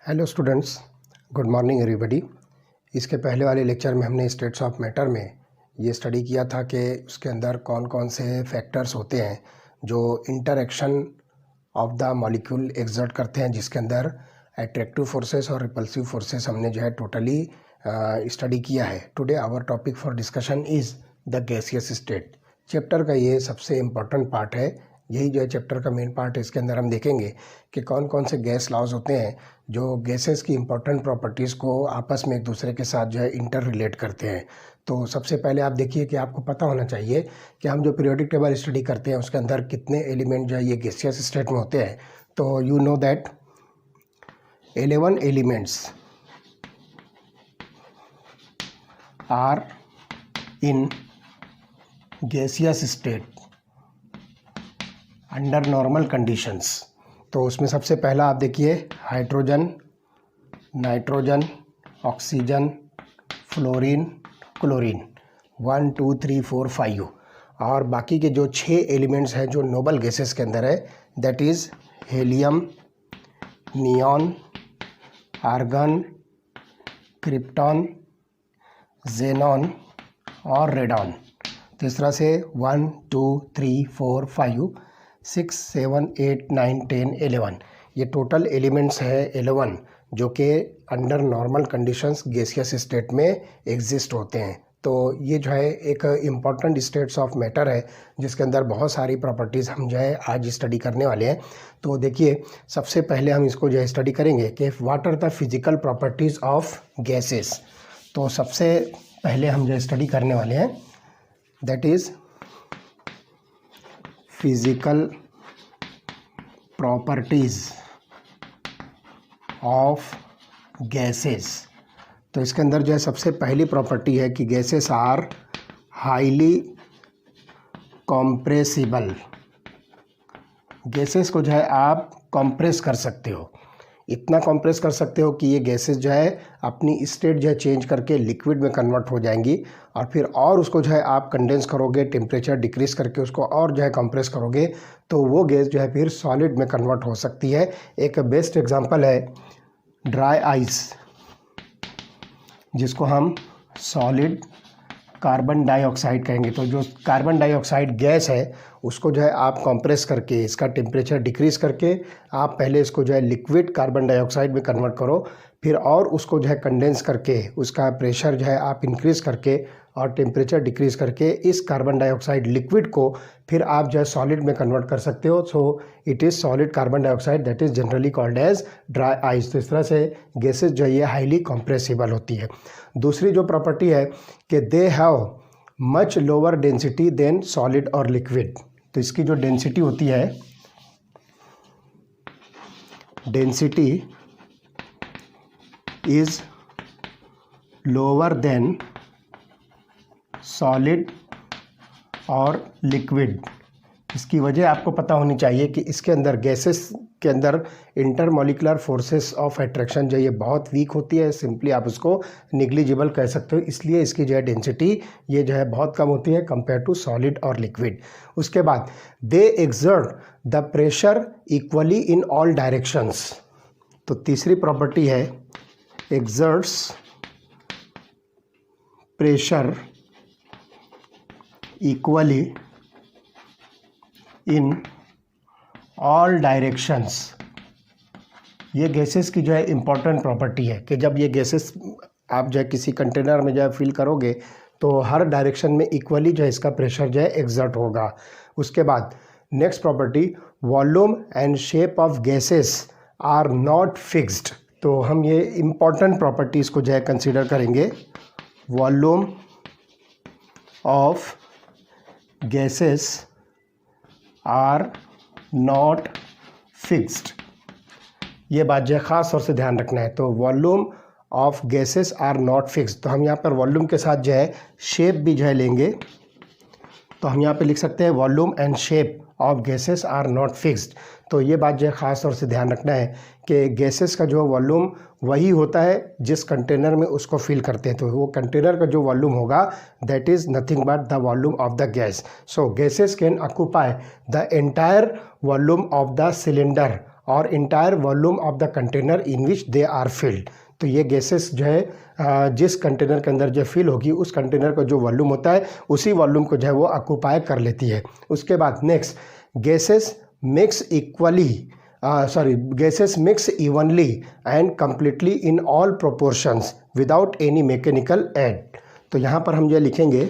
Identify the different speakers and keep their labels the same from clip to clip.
Speaker 1: Hello students, good morning everybody. इसके पहले वाले लेक्चर में हमने स्टेट्स ऑफ मैटर में ये स्टडी किया था कि उसके अंदर कौन कौन से फैक्टर्स होते हैं जो interaction of the molecule exert करते हैं, जिसके अंदर अट्रैक्टिव फोर्सेस और रिपल्सिव फोर्सेस हमने जो है टोटली स्टडी किया है। Today our topic for discussion is the gaseous state. Chapter का ये सबसे इम्पॉर्टेंट पार्ट है, यही जो है चैप्टर का मेन पार्ट है। इसके अंदर हम देखेंगे कि कौन कौन से गैस लॉज होते हैं जो गैसेस की इंपॉर्टेंट प्रॉपर्टीज़ को आपस में एक दूसरे के साथ जो है इंटर रिलेट करते हैं। तो सबसे पहले आप देखिए कि आपको पता होना चाहिए कि हम जो पीरियोडिक टेबल स्टडी करते हैं उसके अंदर कितने एलिमेंट जो है ये गैसियस स्टेट में होते हैं। तो you know that 11 elements are in gaseous state under normal conditions. तो उसमें सबसे पहला आप देखिए hydrogen, nitrogen, oxygen, fluorine, chlorine, 1 2 3 4 5। और बाकी के जो 6 एलिमेंट्स हैं जो नोबल गैसेस के अंदर है, that is helium, neon, argon, krypton, xenon और रेडॉन। तो इस तरह से 1 2 3 4 5 6 7 8 9 10 11 ये टोटल एलिमेंट्स है 11 जो कि under normal conditions gaseous state में एग्जिस्ट होते हैं। तो ये जो है एक इम्पॉर्टेंट स्टेट्स ऑफ मैटर है जिसके अंदर बहुत सारी प्रॉपर्टीज़ हम जो है आज स्टडी करने वाले हैं। तो देखिए सबसे पहले हम इसको जो है स्टडी करेंगे कि what are the physical properties of gases. तो सबसे पहले हम जो स्टडी करने वाले हैं that is physical properties of gases. तो इसके अंदर जो है सबसे पहली प्रॉपर्टी है कि gases are highly compressible. Gases को जो है आप कंप्रेस कर सकते हो, इतना कंप्रेस कर सकते हो कि ये गैसेस जो है अपनी स्टेट जो है चेंज करके लिक्विड में कन्वर्ट हो जाएंगी और फिर और उसको जो है आप कंडेंस करोगे, टेम्परेचर डिक्रीज़ करके उसको और जो है कंप्रेस करोगे तो वो गैस जो है फिर सॉलिड में कन्वर्ट हो सकती है। एक बेस्ट एग्जांपल है ड्राई आइस, जिसको हम सॉलिड कार्बन डाइऑक्साइड कहेंगे। तो जो कार्बन डाइऑक्साइड गैस है उसको जो है आप कंप्रेस करके इसका टेम्परेचर डिक्रीज़ करके आप पहले इसको जो है लिक्विड कार्बन डाइऑक्साइड में कन्वर्ट करो, फिर और उसको जो है कंडेंस करके उसका प्रेशर जो है आप इंक्रीज़ करके और टेम्परेचर डिक्रीज़ करके इस कार्बन डाइऑक्साइड लिक्विड को फिर आप जो है सॉलिड में कन्वर्ट कर सकते हो। So it is solid carbon dioxide that is generally called as dry ice. तो इस तरह से गैसेज जो है ये हाईली कंप्रेसिबल होती है। दूसरी जो प्रॉपर्टी है कि they have much lower density than solid और लिक्विड। तो इसकी जो डेंसिटी होती है, density is lower than solid और लिक्विड। इसकी वजह आपको पता होनी चाहिए कि इसके अंदर गैसेस के अंदर इंटरमॉलिकुलर फोर्सेस ऑफ अट्रैक्शन जो ये बहुत वीक होती है, सिंपली आप उसको निग्लिजिबल कह सकते हो। इसलिए इसकी जो है डेंसिटी ये जो है बहुत कम होती है कंपेयर टू सॉलिड और लिक्विड। उसके बाद they exert the pressure equally in all directions. तो तीसरी प्रॉपर्टी है exerts pressure equally in all directions. ये गैसेस की जो है इम्पॉर्टेंट प्रॉपर्टी है कि जब ये गैसेस आप जो है किसी कंटेनर में जो है फिल करोगे तो हर डायरेक्शन में इक्वली जो है इसका प्रेशर जो है एक्सर्ट होगा। उसके बाद next property volume and shape of gases are not fixed. तो हम ये इम्पॉर्टेंट प्रॉपर्टीज़ को जो है कंसिडर करेंगे। Volume of gases are not fixed, ये बात जो है ख़ास तौर से ध्यान रखना है। तो volume of gases are not fixed, तो हम यहाँ पर वॉल्यूम के साथ जो है शेप भी जो है लेंगे। तो हम यहाँ पे लिख सकते हैं volume and shape of gases are not fixed. तो ये बात जो है ख़ास तौर से ध्यान रखना है कि गैसेस का जो वॉल्यूम वही होता है जिस कंटेनर में उसको फिल करते हैं। तो वो कंटेनर का जो वॉल्यूम होगा that is nothing but the volume of the gas. So gases can occupy the entire volume of the cylinder और entire volume of the container in which they are filled. तो ये gases जो है जिस container के अंदर जो fill होगी उस कंटेनर का जो वॉल्यूम होता है उसी वॉल्यूम को जो है वो ऑक्यूपाई कर लेती है। उसके बाद next, gases mix mix evenly and completely in all proportions without any mechanical aid. तो यहाँ पर हम जो लिखेंगे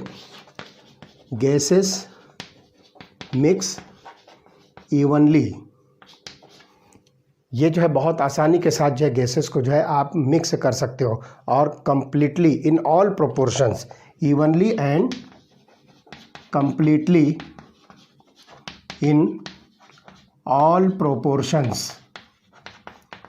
Speaker 1: गैसेस मिक्स इवनली, ये जो है बहुत आसानी के साथ जो है गैसेस को जो है आप मिक्स कर सकते हो, और completely in all proportions, evenly and completely in all proportions.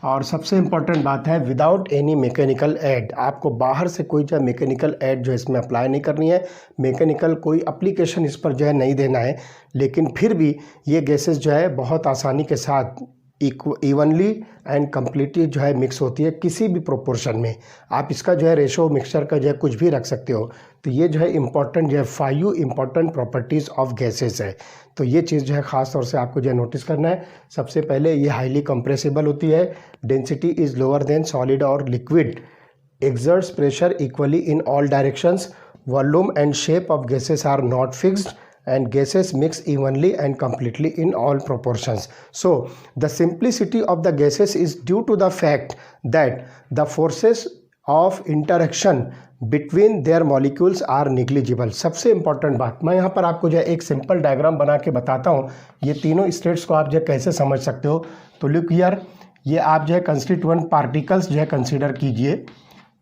Speaker 1: और सबसे इम्पॉर्टेंट बात है विदाउट एनी मैकेनिकल ऐड, आपको बाहर से कोई जो है मैकेनिकल ऐड जो है इसमें अप्लाई नहीं करनी है, मैकेनिकल कोई एप्लीकेशन इस पर जो है नहीं देना है। लेकिन फिर भी ये गैसेस जो है बहुत आसानी के साथ इवनली एंड कम्प्लीटली जो है मिक्स होती है किसी भी प्रोपोर्शन में। आप इसका जो है रेशो मिक्सचर का जो है कुछ भी रख सकते हो। तो ये जो है इम्पॉर्टेंट जो है 5 इम्पॉर्टेंट प्रॉपर्टीज़ ऑफ गैसेस है। तो ये चीज़ जो है ख़ास तौर से आपको जो है नोटिस करना है। सबसे पहले ये हाईली कंप्रेसिबल होती है, density is lower than solid और liquid, exerts pressure equally in all directions, volume and shape of gases are not fixed, and gases mix evenly and completely in all proportions. So the simplicity of the gases is due to the fact that the forces of interaction between their molecules are negligible. सबसे important बात, मैं यहाँ पर आपको जो है एक simple diagram बना के बताता हूँ, ये तीनों स्टेट्स को आप जो है कैसे समझ सकते हो। तो लुक हियर, ये आप जो है कंस्टिट्यूएंट पार्टिकल्स जो है कंसीडर कीजिए,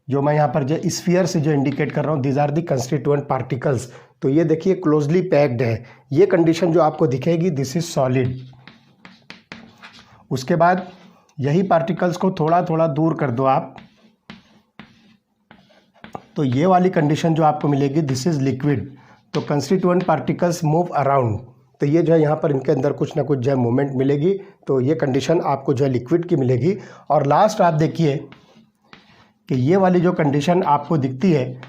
Speaker 1: जो मैं यहाँ पर जो स्फीयर से जो इंडिकेट कर रहा हूँ, these are the constituent particles. तो ये देखिए क्लोजली पैक्ड है, ये कंडीशन जो आपको दिखेगी दिस इज सॉलिड। उसके बाद यही पार्टिकल्स को थोड़ा थोड़ा दूर कर दो आप, तो ये वाली कंडीशन जो आपको मिलेगी दिस इज लिक्विड। तो कंस्टिट्यूएंट पार्टिकल्स मूव अराउंड, तो ये जो है यहाँ पर इनके अंदर कुछ ना कुछ जो है मूवमेंट मिलेगी, तो ये कंडीशन आपको जो है लिक्विड की मिलेगी। और लास्ट आप देखिए कि ये वाली जो कंडीशन आपको दिखती है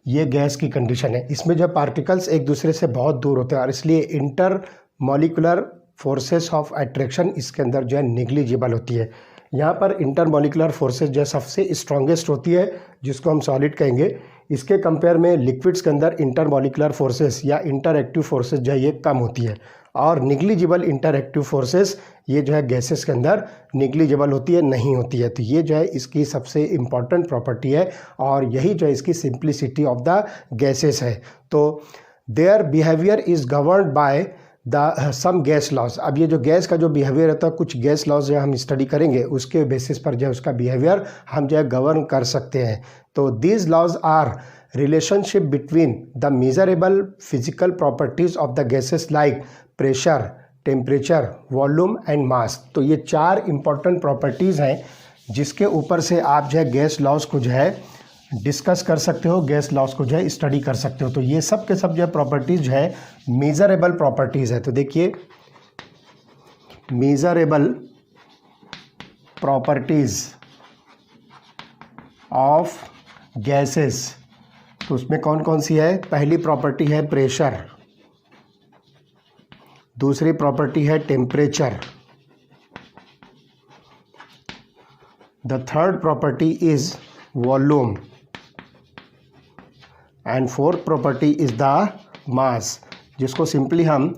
Speaker 1: ये गैस की कंडीशन है। इसमें जो पार्टिकल्स एक दूसरे से बहुत दूर होते हैं और इसलिए inter molecular forces of attraction इसके अंदर जो है निग्लिजिबल होती है। यहाँ पर इंटर मॉलिकुलर फोर्सेस जो है सबसे स्ट्रॉन्गेस्ट होती है, जिसको हम सॉलिड कहेंगे। इसके कंपेयर में लिक्विड्स के अंदर इंटर मॉलिकुलर फोर्सेस या इंटर एक्टिव फोर्सेस जो है ये कम होती है, और निग्लिजिबल इंटर एक्टिव फोर्सेस ये जो है गैसेस के अंदर निग्लिजिबल होती है, नहीं होती है। तो ये जो है इसकी सबसे इम्पॉर्टेंट प्रॉपर्टी है, और यही जो है इसकी सिंप्लिसिटी ऑफ द गैसेस है। तो their behaviour is governed by the same gas laws. अब ये जो गैस का जो बिहेवियर रहता है, कुछ गैस लॉज जो हम स्टडी करेंगे उसके बेसिस पर जो है उसका बिहेवियर हम जो है गवर्न कर सकते हैं। तो these laws are relationship between the measurable physical properties of the gases like pressure, temperature, volume and mass. तो ये 4 इंपॉर्टेंट प्रॉपर्टीज़ हैं जिसके ऊपर से आप जो है गैस लॉज को जो है डिस्कस कर सकते हो, गैस लॉज को जो है स्टडी कर सकते हो। तो ये सब के सब जो है प्रॉपर्टीज़ जो है मेजरेबल प्रॉपर्टीज़ है। तो देखिए मेजरेबल प्रॉपर्टीज़ ऑफ गैसेस, तो उसमें कौन कौन सी है? पहली प्रॉपर्टी है प्रेशर, दूसरी प्रॉपर्टी है temperature, the third property is volume, and fourth property is the mass, जिसको सिंपली हम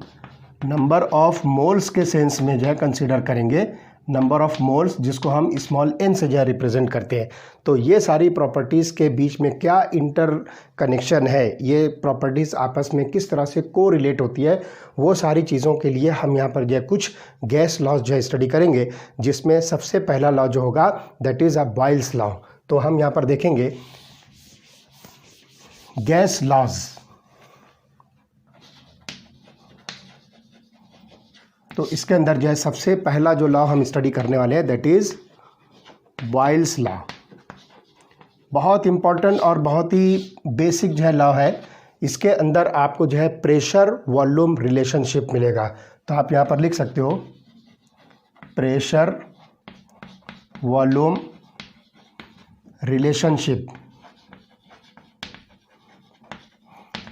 Speaker 1: नंबर ऑफ मोल्स के सेंस में जो है कंसीडर करेंगे, नंबर ऑफ मोल्स जिसको हम स्मॉल n से जो है रिप्रेजेंट करते हैं। तो ये सारी प्रॉपर्टीज़ के बीच में क्या इंटर कनेक्शन है, ये प्रॉपर्टीज़ आपस में किस तरह से को रिलेट होती है, वो सारी चीज़ों के लिए हम यहाँ पर जो है कुछ गैस लॉज जो है स्टडी करेंगे, जिसमें सबसे पहला लॉ जो होगा that is a boils law. तो हम यहाँ पर देखेंगे गैस लॉज। तो इसके अंदर जो है सबसे पहला जो लॉ हम स्टडी करने वाले हैं दैट इज़ बॉयल्स लॉ। बहुत इम्पॉर्टेंट और बहुत ही बेसिक जो है लॉ है। इसके अंदर आपको जो है प्रेशर वॉल्यूम रिलेशनशिप मिलेगा। तो आप यहाँ पर लिख सकते हो प्रेशर वॉल्यूम रिलेशनशिप।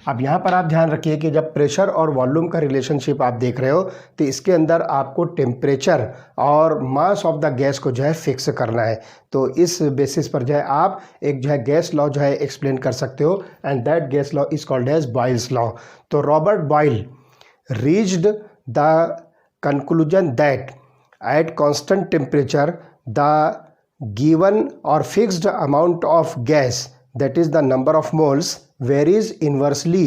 Speaker 1: अब यहाँ पर आप ध्यान रखिए कि जब प्रेशर और वॉल्यूम का रिलेशनशिप आप देख रहे हो तो इसके अंदर आपको टेम्परेचर और मास ऑफ द गैस को जो है फिक्स करना है। तो इस बेसिस पर जो है आप एक जो है गैस लॉ जो है एक्सप्लेन कर सकते हो, and that gas law is called as Boyle's law. तो Robert Boyle reached the conclusion that at constant temperature the given और fixed amount of gas, that is the number of moles, varies inversely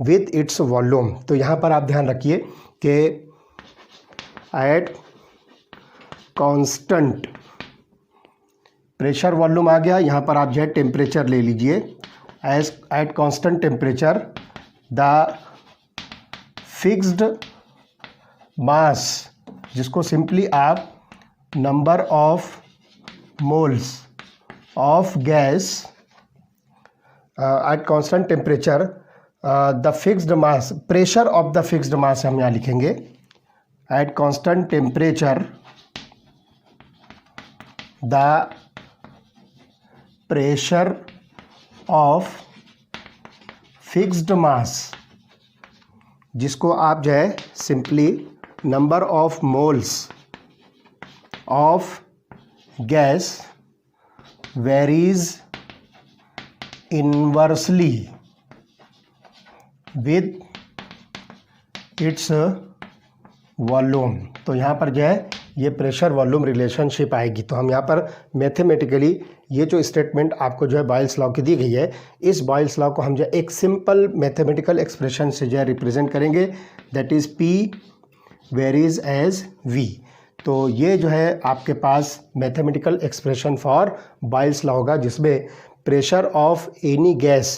Speaker 1: with its volume। तो यहाँ पर आप ध्यान रखिए कि at constant pressure volume आ गया, यहाँ पर आप जो है टेम्परेचर ले लीजिए। As at constant temperature the fixed mass, जिसको सिंपली आप number of moles of gas at constant temperature the fixed mass, pressure of the fixed mass हम यहाँ लिखेंगे। at constant temperature the pressure of fixed mass, जिसको आप जो है simply number of moles of gas varies inversely with its volume. तो यहाँ पर जो है ये प्रेशर वॉल्यूम रिलेशनशिप आएगी। तो हम यहाँ पर मैथमेटिकली ये जो स्टेटमेंट आपको जो है बॉयल्स लॉ की दी गई है, इस बॉयल्स लॉ को हम जो है एक सिंपल मैथमेटिकल एक्सप्रेशन से जो है रिप्रेजेंट करेंगे, that is P varies as V। तो ये जो है आपके पास mathematical expression for Boyle's law होगा, जिसमें pressure of any gas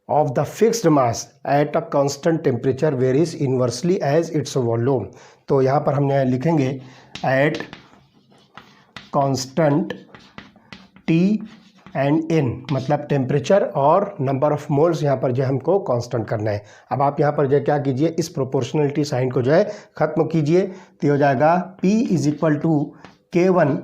Speaker 1: of the fixed mass at a constant temperature varies inversely as its volume। तो यहाँ पर हमने लिखेंगे at constant T and N, मतलब टेम्परेचर और नंबर ऑफ मोल्स यहाँ पर जो हमको कांस्टेंट करना है। अब आप यहाँ पर जो क्या कीजिए, इस प्रोपोर्शनलिटी साइन को जो है ख़त्म कीजिए, तो हो जाएगा P is equal to K1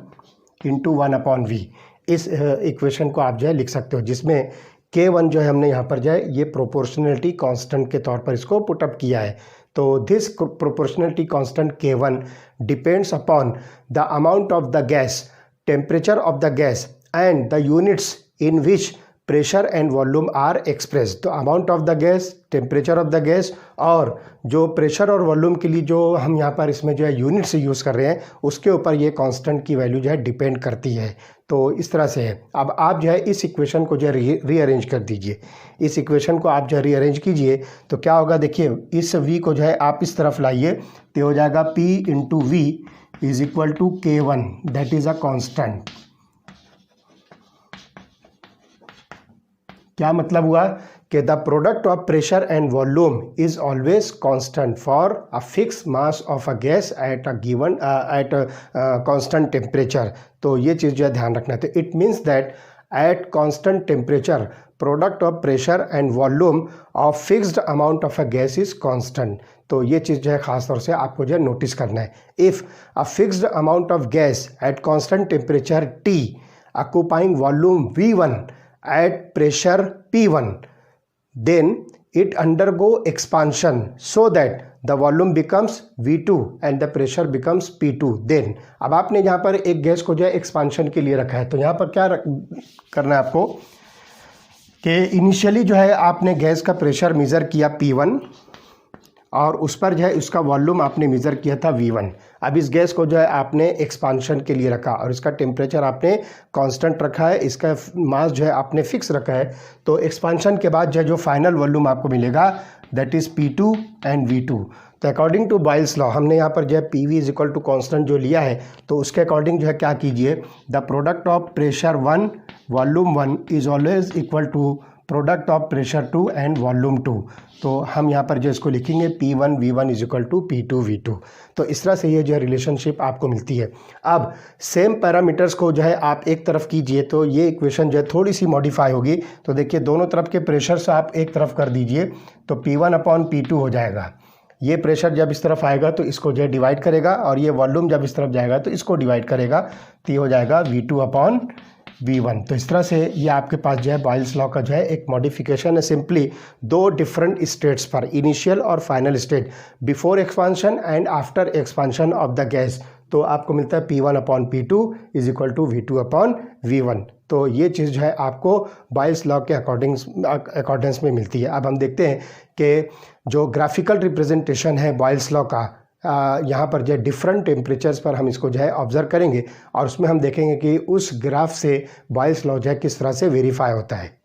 Speaker 1: into 1/V। इस इक्वेशन को आप जो है लिख सकते हो, जिसमें K1 जो है हमने यहाँ पर जो है ये प्रोपोर्शनलिटी कांस्टेंट के तौर पर इसको पुटअप किया है। तो this proportionality constant K1 depends upon the amount of the gas, temperature of the gas and the units in which pressure and volume are express. तो amount of the gas, temperature of the gas और जो pressure और volume के लिए जो हम यहाँ पर इसमें जो है यूनिट्स यूज़ कर रहे हैं, उसके ऊपर ये कांस्टेंट की वैल्यू जो है डिपेंड करती है। तो इस तरह से है। अब आप जो है इस इक्वेशन को जो है रीअरेंज कर दीजिए। इस इक्वेशन को आप जो है रीअरेंज कीजिए तो क्या होगा, देखिए इस V को जो है आप इस तरफ लाइए, तो हो जाएगा P into V is equal to K1, that is a constant. क्या मतलब हुआ कि the product of pressure and volume is always constant for a fix mass of a gas at a given at constant temperature. तो ये चीज़ जो है ध्यान रखना है। तो it means that at constant temperature product of pressure and volume of fixed amount of a gas is constant. तो ये चीज़ जो है ख़ास तौर से आपको जो है नोटिस करना है। If a fixed amount of gas at constant temperature T occupying volume V1 at pressure P1, then it undergo expansion so that the volume becomes V2 and the pressure becomes P2। then अब आपने यहाँ पर एक gas को जो है expansion के लिए रखा है, तो यहाँ पर क्या करना है आपको कि इनिशियली जो है आपने गैस का प्रेशर मेज़र किया P1 और उस पर जो है उसका वॉल्यूम आपने मेज़र किया था V1। अब इस गैस को जो है आपने एक्सपांशन के लिए रखा और इसका टेम्परेचर आपने कांस्टेंट रखा है, इसका मास जो है आपने फिक्स रखा है। तो एक्सपांशन के बाद जो फाइनल वॉल्यूम आपको मिलेगा that is P2 and V2। तो अकॉर्डिंग टू बॉयल्स लॉ हमने यहाँ पर जो है PV is equal to constant जो लिया है, तो उसके अकॉर्डिंग जो है क्या कीजिए, the product of pressure 1 volume 1 is always equal to product of pressure 2 and volume 2। तो हम यहाँ पर जो इसको लिखेंगे P1 V1 is equal to P2 V2। तो इस तरह से ये जो है रिलेशनशिप आपको मिलती है। अब सेम पैरामीटर्स को जो है आप एक तरफ कीजिए तो ये इक्वेशन जो है थोड़ी सी मॉडिफाई होगी। तो देखिए दोनों तरफ के प्रेशर से आप एक तरफ कर दीजिए तो P1/P2 हो जाएगा। ये प्रेशर जब इस तरफ आएगा तो इसको जो है डिवाइड करेगा और ये वॉल्यूम जब इस तरफ जाएगा तो इसको डिवाइड करेगा, तो ये हो जाएगा V2/ V1। तो इस तरह से ये आपके पास जो है बॉयल्स लॉ का जो है एक मॉडिफिकेशन है, सिंपली दो डिफरेंट स्टेट्स पर, इनिशियल और final state, before expansion and after expansion of the gas. तो आपको मिलता है P1/P2 is equal to V2/V1। तो ये चीज़ जो है आपको बॉयल्स लॉ के अकॉर्डेंस में मिलती है। अब हम देखते हैं कि जो ग्राफिकल रिप्रेजेंटेशन है बॉयल्स लॉ का, यहाँ पर जो है डिफरेंट टेम्परेचर्स पर हम इसको जो है ऑब्जर्व करेंगे और उसमें हम देखेंगे कि उस ग्राफ से बॉयल्स लॉ जो है किस तरह से वेरीफाई होता है।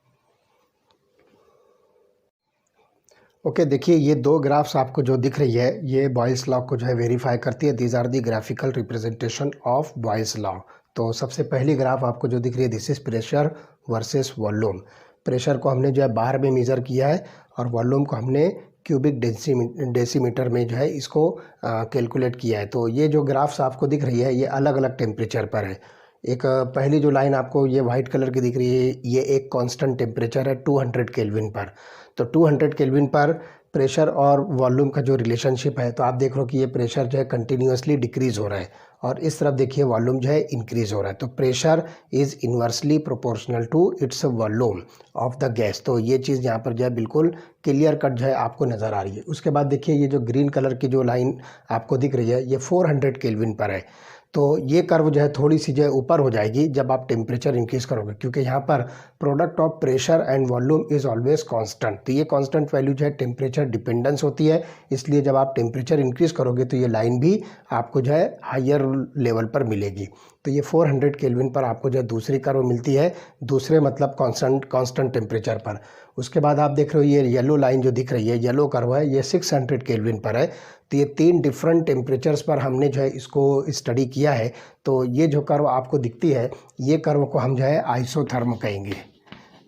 Speaker 1: ओके, देखिए ये दो ग्राफ्स आपको जो दिख रही है ये बॉयल्स लॉ को जो है वेरीफाई करती है। These are the graphical representation of Boyle's law. तो सबसे पहली ग्राफ आपको जो दिख रही है this is pressure versus volume. Pressure को हमने जो है बार में मेज़र किया है और वॉल्यूम को हमने क्यूबिक डेसीमीटर में जो है इसको कैलकुलेट किया है। तो ये जो ग्राफ्स आपको दिख रही है ये अलग अलग टेम्परेचर पर है। एक पहली जो लाइन आपको ये वाइट कलर की दिख रही है ये एक कांस्टेंट टेम्परेचर है 200 केल्विन पर। तो 200 केल्विन पर प्रेशर और वॉल्यूम का जो रिलेशनशिप है, तो आप देख रहे हो कि ये प्रेशर जो है कंटिन्यूसली डिक्रीज़ हो रहा है और इस तरफ देखिए वॉल्यूम जो है इंक्रीज़ हो रहा है। तो pressure is inversely proportional to its volume of the gas. तो ये चीज़ यहाँ पर जो है बिल्कुल क्लियर कट जो है आपको नज़र आ रही है। उसके बाद देखिए ये जो ग्रीन कलर की जो लाइन आपको दिख रही है ये 400 केल्विन पर है। तो ये कर्व जो है थोड़ी सी जो है ऊपर हो जाएगी जब आप टेम्परेचर इंक्रीज़ करोगे, क्योंकि यहाँ पर product of pressure and volume is always constant. तो ये कांस्टेंट वैल्यू जो है टेम्परेचर डिपेंडेंस होती है, इसलिए जब आप टेम्परेचर इंक्रीज़ करोगे तो ये लाइन भी आपको जो है हायर लेवल पर मिलेगी। तो ये 400 केल्विन पर आपको जो है दूसरी कर्व मिलती है, दूसरे मतलब कांस्टेंट टेम्परेचर पर। उसके बाद आप देख रहे हो ये येलो लाइन जो दिख रही है, येलो कर्व है, ये 600 केल्विन पर है। तो ये तीन डिफरेंट टेम्परेचर्स पर हमने जो है इसको स्टडी किया है। तो ये जो कर्व आपको दिखती है ये कर्व को हम जो है आइसोथर्म कहेंगे।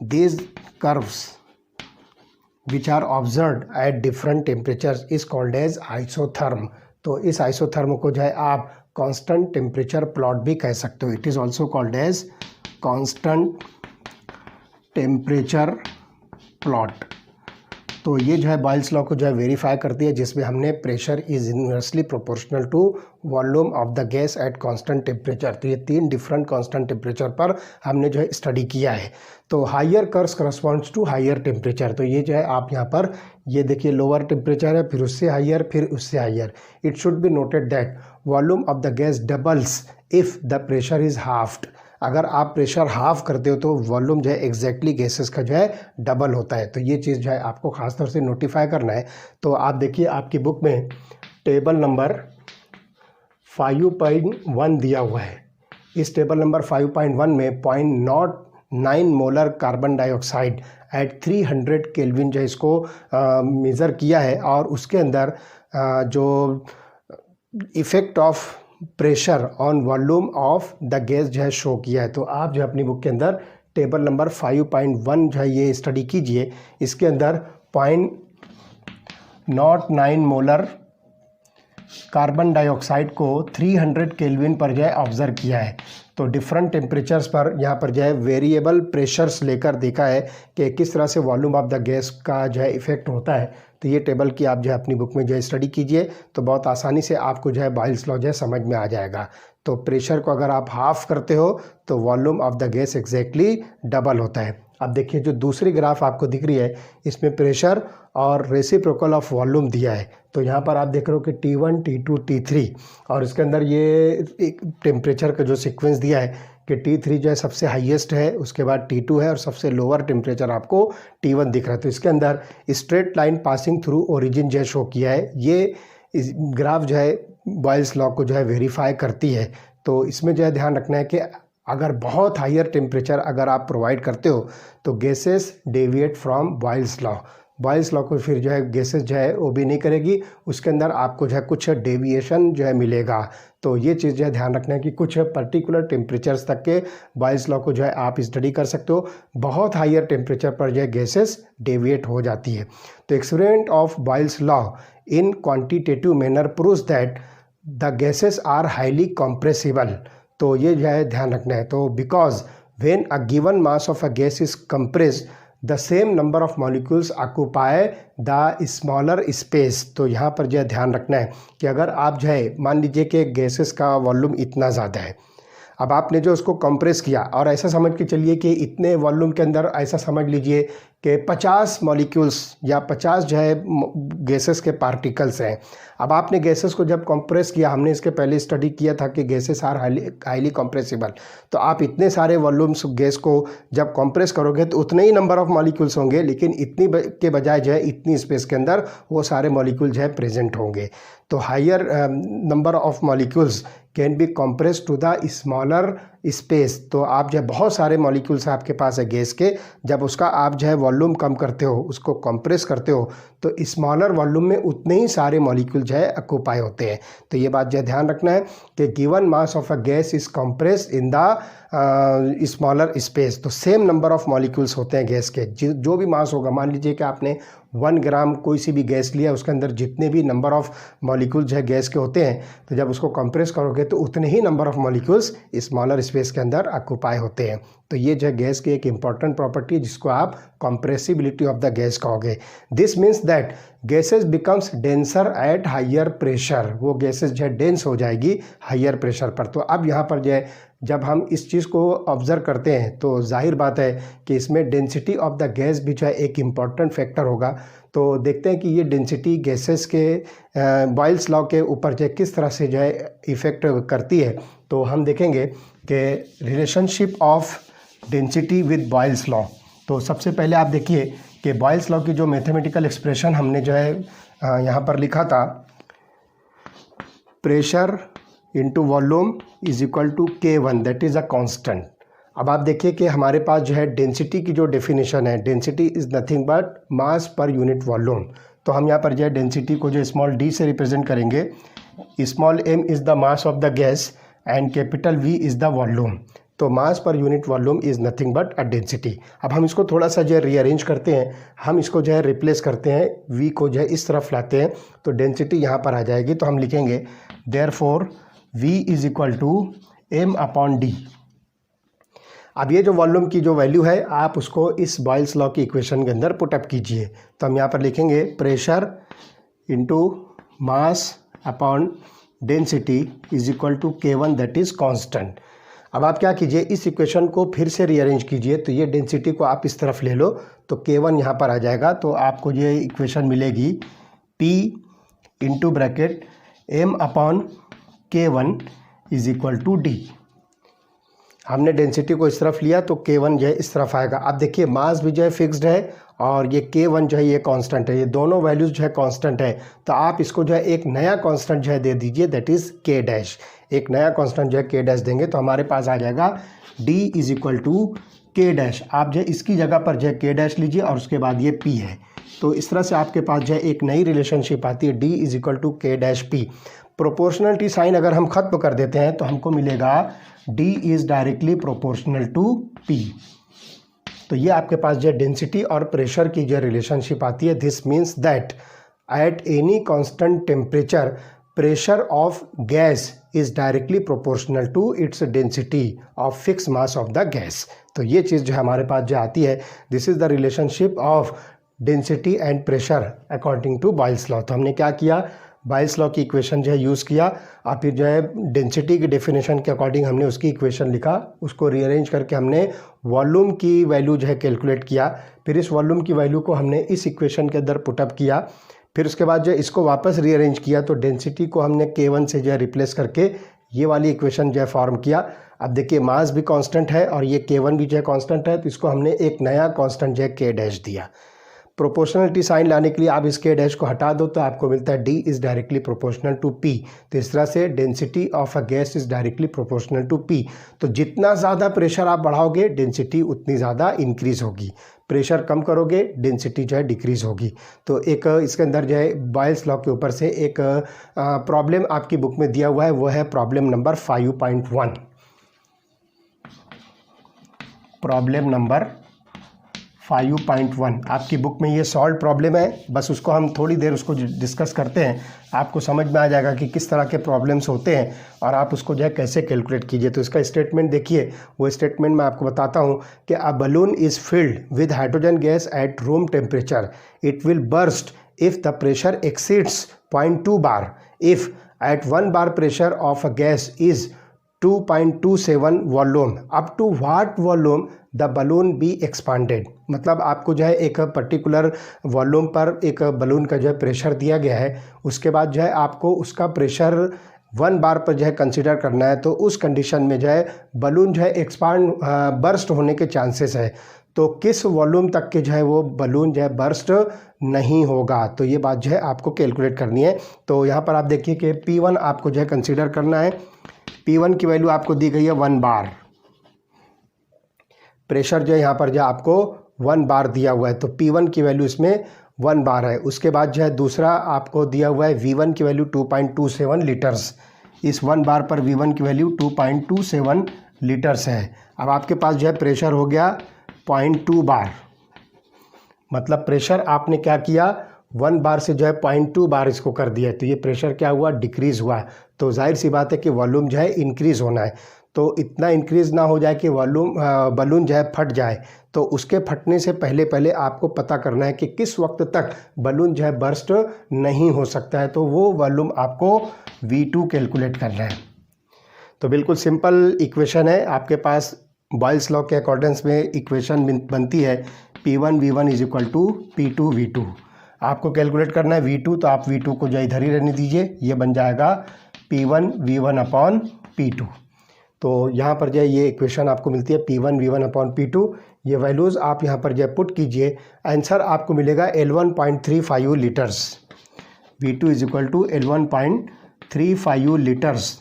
Speaker 1: These curves which are observed at different temperatures is called as isotherm. तो इस आइसोथर्म को जो है आप कांस्टेंट टेम्परेचर प्लॉट भी कह सकते हो। It is also called as constant temperature plot. तो ये जो है बॉयल्स लॉ को जो है वेरीफाई करती है, जिसमें हमने pressure is inversely proportional to volume of the gas at constant temperature. तो ये तीन डिफरेंट कांस्टेंट टेम्परेचर पर हमने जो है स्टडी किया है। तो higher curves corresponds to higher temperature. तो ये जो है आप यहाँ पर ये देखिए लोअर टेम्परेचर है, फिर उससे हायर, फिर उससे higher. It should be noted that volume of the gas doubles if the pressure is halved. अगर आप प्रेशर हाफ करते हो तो वॉल्यूम जो है एग्जैक्टली गैसेस का जो है डबल होता है। तो ये चीज़ जो है आपको खास तौर से नोटिफाई करना है। तो आप देखिए आपकी बुक में टेबल नंबर 5.1 दिया हुआ है। इस टेबल नंबर 5.1 में 0.9 molar carbon dioxide eight 300 kelvin जो है इसको मेज़र किया है और उसके अंदर जो effect of pressure on volume of the gas जो है शो किया है। तो आप जो है अपनी बुक के अंदर टेबल नंबर 5.1 जो है ये स्टडी कीजिए। इसके अंदर 0.09 मोलर कार्बन डाइऑक्साइड को 300 केल्विन पर जो है ऑब्जर्व किया है। तो डिफरेंट टेम्परेचर्स पर यहाँ पर जो है वेरिएबल प्रेशर्स लेकर देखा है कि किस तरह से वॉल्यूम ऑफ द गैस का जो है इफेक्ट होता है। तो ये टेबल की आप जो है अपनी बुक में जो है स्टडी कीजिए, तो बहुत आसानी से आपको जो है बॉयल्स लॉ जो है समझ में आ जाएगा। तो प्रेशर को अगर आप हाफ करते हो तो volume of the gas exactly double होता है। अब देखिए जो दूसरी ग्राफ आपको दिख रही है इसमें प्रेशर और रेसिप्रोकल ऑफ वॉल्यूम दिया है। तो यहाँ पर आप देख रहे हो कि T1, T2, T3 और इसके अंदर ये एक टेम्परेचर का जो सीक्वेंस दिया है कि T3 जो है सबसे हाईएस्ट है, उसके बाद T2 है और सबसे लोअर टेम्परेचर आपको T1 दिख रहा है। तो इसके अंदर straight line passing through origin जो है शो किया है। ये ग्राफ जो है बॉयल्स लॉ को जो है वेरीफाई करती है। तो इसमें जो है ध्यान रखना है कि अगर बहुत हायर टेम्परेचर अगर आप प्रोवाइड करते हो तो gases deviate from Boyle's law. Boyle's law को फिर जो है गैसेस जो है वो भी नहीं करेगी, उसके अंदर आपको जो है कुछ डेविएशन जो है मिलेगा। तो ये चीज़ जो है ध्यान रखना है कि कुछ पर्टिकुलर टेम्परेचर्स तक के बॉयल्स लॉ को जो है आप स्टडी कर सकते हो। बहुत हायर टेम्परेचर पर जो है गैसेस डेविएट हो जाती है। तो experiment of Boyle's law in quantitative manner proves that the gases are highly compressible. तो ये जो है ध्यान रखना है। तो because when a given mass of a gas is compressed the same number of molecules occupy the smaller space. तो यहाँ पर जो है ध्यान रखना है कि अगर आप जो है मान लीजिए कि गैसेस का वॉल्यूम इतना ज़्यादा है, अब आपने जो उसको कंप्रेस किया और ऐसा समझ के चलिए कि इतने वॉल्यूम के अंदर ऐसा समझ लीजिए कि 50 मॉलिक्यूल्स या 50 जो है गैसेस के पार्टिकल्स हैं। अब आपने गैसेस को जब कंप्रेस किया, हमने इसके पहले स्टडी किया था कि गैसेस आर हाईली कंप्रेसिबल, तो आप इतने सारे वॉल्यूम्स गैस को जब कंप्रेस करोगे तो उतने ही नंबर ऑफ मॉलिक्यूल्स होंगे, लेकिन इतनी के बजाय जो है इतनी स्पेस के अंदर वो सारे मॉलिक्यूल जो है प्रेजेंट होंगे। तो higher number of molecules can be compress to the smaller space. तो आप जो है बहुत सारे मॉलिक्यूल्स आपके पास है गैस के, जब उसका आप जो है वॉल्यूम कम करते हो, उसको कंप्रेस करते हो, तो स्मॉलर वॉल्यूम में उतने ही सारे मॉलिक्यूल जो है ऑक्यूपाई होते हैं। तो ये बात जो है ध्यान रखना है कि given mass of a gas is compressed in the smaller space. तो सेम नंबर ऑफ मॉलिक्यूल्स होते हैं गैस के, जो भी मास होगा, मान लीजिए कि आपने 1 ग्राम कोई सी भी गैस लिया, उसके अंदर जितने भी नंबर ऑफ मॉलिक्यूल्स जो है गैस के होते हैं, तो जब उसको कंप्रेस करोगे तो उतने ही number of molecules smaller space के अंदर ऑक्यूपाई होते हैं। तो ये जो है गैस की एक इंपॉर्टेंट प्रॉपर्टी है जिसको आप कंप्रेसिबिलिटी ऑफ द गैस कहोगे। This means that gases becomes denser at higher pressure. वो गैसेस जो है डेंस हो जाएगी हायर प्रेशर पर। तो अब यहाँ पर जो है जब हम इस चीज़ को ऑब्ज़र्व करते हैं तो जाहिर बात है कि इसमें डेंसिटी ऑफ द गैस भी जो है एक इम्पॉर्टेंट फैक्टर होगा। तो देखते हैं कि ये डेंसिटी गैसेस के बॉयल्स लॉ के ऊपर जो है किस तरह से जो है इफ़ेक्ट करती है। तो हम देखेंगे कि relationship of density with boils law. तो सबसे पहले आप देखिए कि बॉयल्स लॉ की जो मैथमेटिकल एक्सप्रेशन हमने जो है यहाँ पर लिखा था, pressure into volume is equal to K1, that is a constant. अब आप देखिए कि हमारे पास जो है डेंसिटी की जो डेफिनेशन है, density is nothing but mass per unit volume. तो हम यहाँ पर जो है डेंसिटी को जो स्मॉल d से रिप्रेजेंट करेंगे, small m is the mass of the gas and capital V is the volume. तो mass per unit volume is nothing but a density. अब हम इसको थोड़ा सा जो है रीअरेंज करते हैं, हम इसको जो है रिप्लेस करते हैं, V को जो है इस तरफ लाते हैं, तो डेंसिटी यहाँ पर आ जाएगी। तो हम लिखेंगे therefore V is equal to m upon d। अब ये जो वॉल्यूम की जो वैल्यू है आप उसको इस बॉयल्स लॉ की इक्वेशन के अंदर पुटअप कीजिए। तो हम यहाँ पर लिखेंगे pressure into mass upon density is equal to K1, that is constant. अब आप क्या कीजिए, इस इक्वेशन को फिर से रीअरेंज कीजिए। तो ये डेंसिटी को आप इस तरफ ले लो तो K1 यहाँ पर आ जाएगा। तो आपको ये इक्वेशन मिलेगी P into bracket m upon K1 is equal to D। हमने डेंसिटी को इस तरफ लिया तो K1 जो है इस तरफ आएगा। अब देखिए मास भी जो है फिक्स्ड है और ये K1 जो है ये कांस्टेंट है, ये दोनों वैल्यूज जो है कांस्टेंट है। तो आप इसको जो है एक नया कांस्टेंट जो है दे दीजिए, दैट इज़ K डैश। एक नया कांस्टेंट जो है K डैश देंगे तो हमारे पास आ जाएगा D is equal to K dash. आप जो है इसकी जगह पर जो है K डैश लीजिए और उसके बाद ये P है। तो इस तरह से आपके पास जो है एक नई रिलेशनशिप आती है, D is equal to K dash P। Proportionality sign अगर हम ख़त्म कर देते हैं तो हमको मिलेगा D is directly proportional to P। तो ये आपके पास जो डेंसिटी और प्रेशर की जो रिलेशनशिप आती है, this means that at any constant temperature pressure of gas is directly proportional to its density of fix mass of the gas. तो ये चीज़ जो हमारे पास जो आती है, this is the relationship of density and pressure according to Boyle's law. तो हमने क्या किया, बॉयल्स लॉ की इक्वेशन जो है यूज़ किया और फिर जो है डेंसिटी की डेफिनेशन के अकॉर्डिंग हमने उसकी इक्वेशन लिखा, उसको रीअरेंज करके हमने वॉल्यूम की वैल्यू जो है कैलकुलेट किया। फिर इस वॉल्यूम की वैल्यू को हमने इस इक्वेशन के अंदर पुटअप किया। फिर उसके बाद जो है इसको वापस रीअरेंज किया तो डेंसिटी को हमने K1 से जो है रिप्लेस करके ये वाली इक्वेशन जो है फॉर्म किया। अब देखिए मास भी कांस्टेंट है और ये K1 भी जो है कांस्टेंट है, तो इसको हमने एक नया कांस्टेंट जो है K डैश दिया। प्रोपोर्शनलिटी साइन लाने के लिए आप इस K डैश को हटा दो तो आपको मिलता है D is directly proportional to P। तो इस तरह से density of a gas is directly proportional to P। तो जितना ज़्यादा प्रेशर आप बढ़ाओगे डेंसिटी उतनी ज़्यादा इंक्रीज़ होगी, प्रेशर कम करोगे डेंसिटी जो है डिक्रीज़ होगी। तो एक इसके अंदर जो है बॉयल्स लॉ के ऊपर से एक प्रॉब्लम आपकी बुक में दिया हुआ है, वो है प्रॉब्लम नंबर 5.1। प्रॉब्लम नंबर 5.1 आपकी बुक में ये सॉल्व प्रॉब्लम है। बस उसको हम थोड़ी देर उसको डिस्कस करते हैं, आपको समझ में आ जाएगा कि किस तरह के प्रॉब्लम्स होते हैं और आप उसको जो है कैसे कैलकुलेट कीजिए। तो इसका स्टेटमेंट देखिए, वो स्टेटमेंट मैं आपको बताता हूँ कि a balloon is filled with hydrogen gas at room temperature, it will burst if the pressure exceeds 0.2 bar, if at 1 bar pressure of a gas is 2.27 volume up to what volume the balloon be expanded. मतलब आपको जो है एक particular volume पर एक balloon का जो है प्रेशर दिया गया है, उसके बाद जो है आपको उसका प्रेशर 1 बार पर जो है कंसीडर करना है। तो उस कंडीशन में जो है बलून जो है एक्सपांड बर्स्ट होने के चांसेस है। तो किस वॉल्यूम तक के जो है वो बलून जो है बर्स्ट नहीं होगा, तो ये बात जो है आपको कैलकुलेट करनी है। तो यहाँ पर आप देखिए कि P1 आपको जो है कंसीडर करना है। P1 की वैल्यू आपको दी गई है 1 बार। प्रेशर जो है यहाँ पर जो आपको 1 बार दिया हुआ है, तो P1 की वैल्यू इसमें 1 बार है। उसके बाद जो है दूसरा आपको दिया हुआ है V1 की वैल्यू 2.27 लीटर्स। इस 1 बार पर V1 की वैल्यू 2.27 लीटर्स है। अब आपके पास जो है प्रेशर हो गया 0.2 बार। मतलब प्रेशर आपने क्या किया, 1 बार से जो है 0.2 बार इसको कर दिया है, तो ये प्रेशर क्या हुआ, डिक्रीज़ हुआ। तो जाहिर सी बात है कि वॉल्यूम जो है इंक्रीज़ होना है। तो इतना इंक्रीज़ ना हो जाए कि बलून जो है फट जाए। तो उसके फटने से पहले पहले आपको पता करना है कि किस वक्त तक बलून जो है बर्स्ट नहीं हो सकता है। तो वो वॉल्यूम आपको V2 कैलकुलेट करना है। तो बिल्कुल सिंपल इक्वेशन है, आपके पास बॉयल्स लॉ के अकॉर्डेंस में इक्वेशन बनती है P1 V1 is equal to P2 V2। आपको कैलकुलेट करना है V2, तो आप V2 को जो इधर ही रहने दीजिए, ये बन जाएगा P1 V1 अपॉन P2। तो यहाँ पर जो है ये इक्वेशन आपको मिलती है P1 V1 अपॉन P2। ये वैल्यूज़ आप यहाँ पर जो है पुट कीजिए, आंसर आपको मिलेगा L1.35 litres. V2 is equal to L1.35 litres.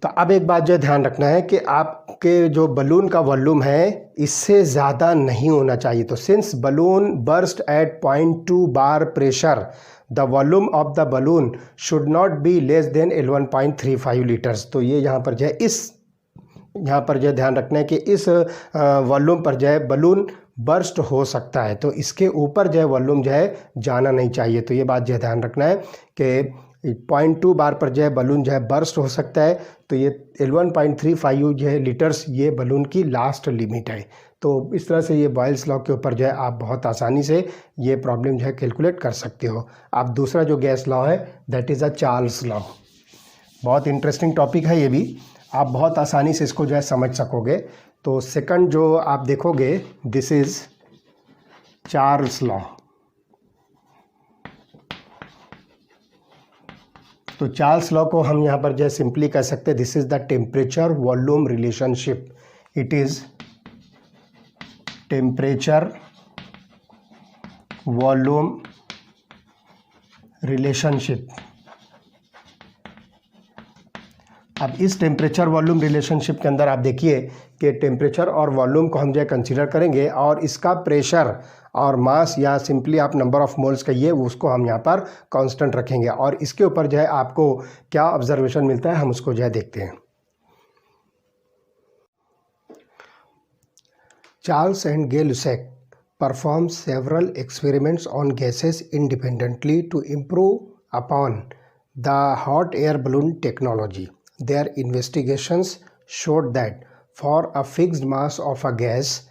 Speaker 1: तो अब एक बात जो ध्यान रखना है कि आपके जो बलून का वॉल्यूम है इससे ज़्यादा नहीं होना चाहिए। तो since balloon burst at 0.2 bar pressure, the volume of the balloon should not be less than L1.35 litres. तो ये यहाँ पर जो है यहाँ पर जो ध्यान रखना है कि इस वॉल्यूम पर जो है बलून बर्स्ट हो सकता है, तो इसके ऊपर जो है वॉल्यूम जो है जाना नहीं चाहिए। तो ये बात जो है ध्यान रखना है कि 0.2 बार पर जो है बलून जो है बर्स्ट हो सकता है। तो ये L1.35 जो है लीटर्स ये बलून की लास्ट लिमिट है। तो इस तरह से ये बॉयल्स लॉ के ऊपर जो है आप बहुत आसानी से ये प्रॉब्लम जो है कैलकुलेट कर सकते हो। आप दूसरा जो गैस लॉ है that is a Charles law. बहुत इंटरेस्टिंग टॉपिक है ये भी, आप बहुत आसानी से इसको जो है समझ सकोगे। तो सेकंड जो आप देखोगे दिस इज़ चार्ल्स लॉ। तो चार्ल्स लॉ को हम यहाँ पर जो है सिंपली कह सकते हैं this is the temperature volume relationship. It is temperature volume relationship. अब इस टेम्परेचर वॉल्यूम रिलेशनशिप के अंदर आप देखिए कि टेम्परेचर और वॉल्यूम को हम जो है कंसीडर करेंगे और इसका प्रेशर और मास या सिंपली आप नंबर ऑफ मोल्स कहिए उसको हम यहाँ पर कांस्टेंट रखेंगे। और इसके ऊपर जो है आपको क्या ऑब्जर्वेशन मिलता है हम उसको जो है देखते हैं। Charles and Gay Lussac performed several experiments on gases independently to improve upon the hot air balloon technology. Their investigations showed that for a fixed mass of a gas,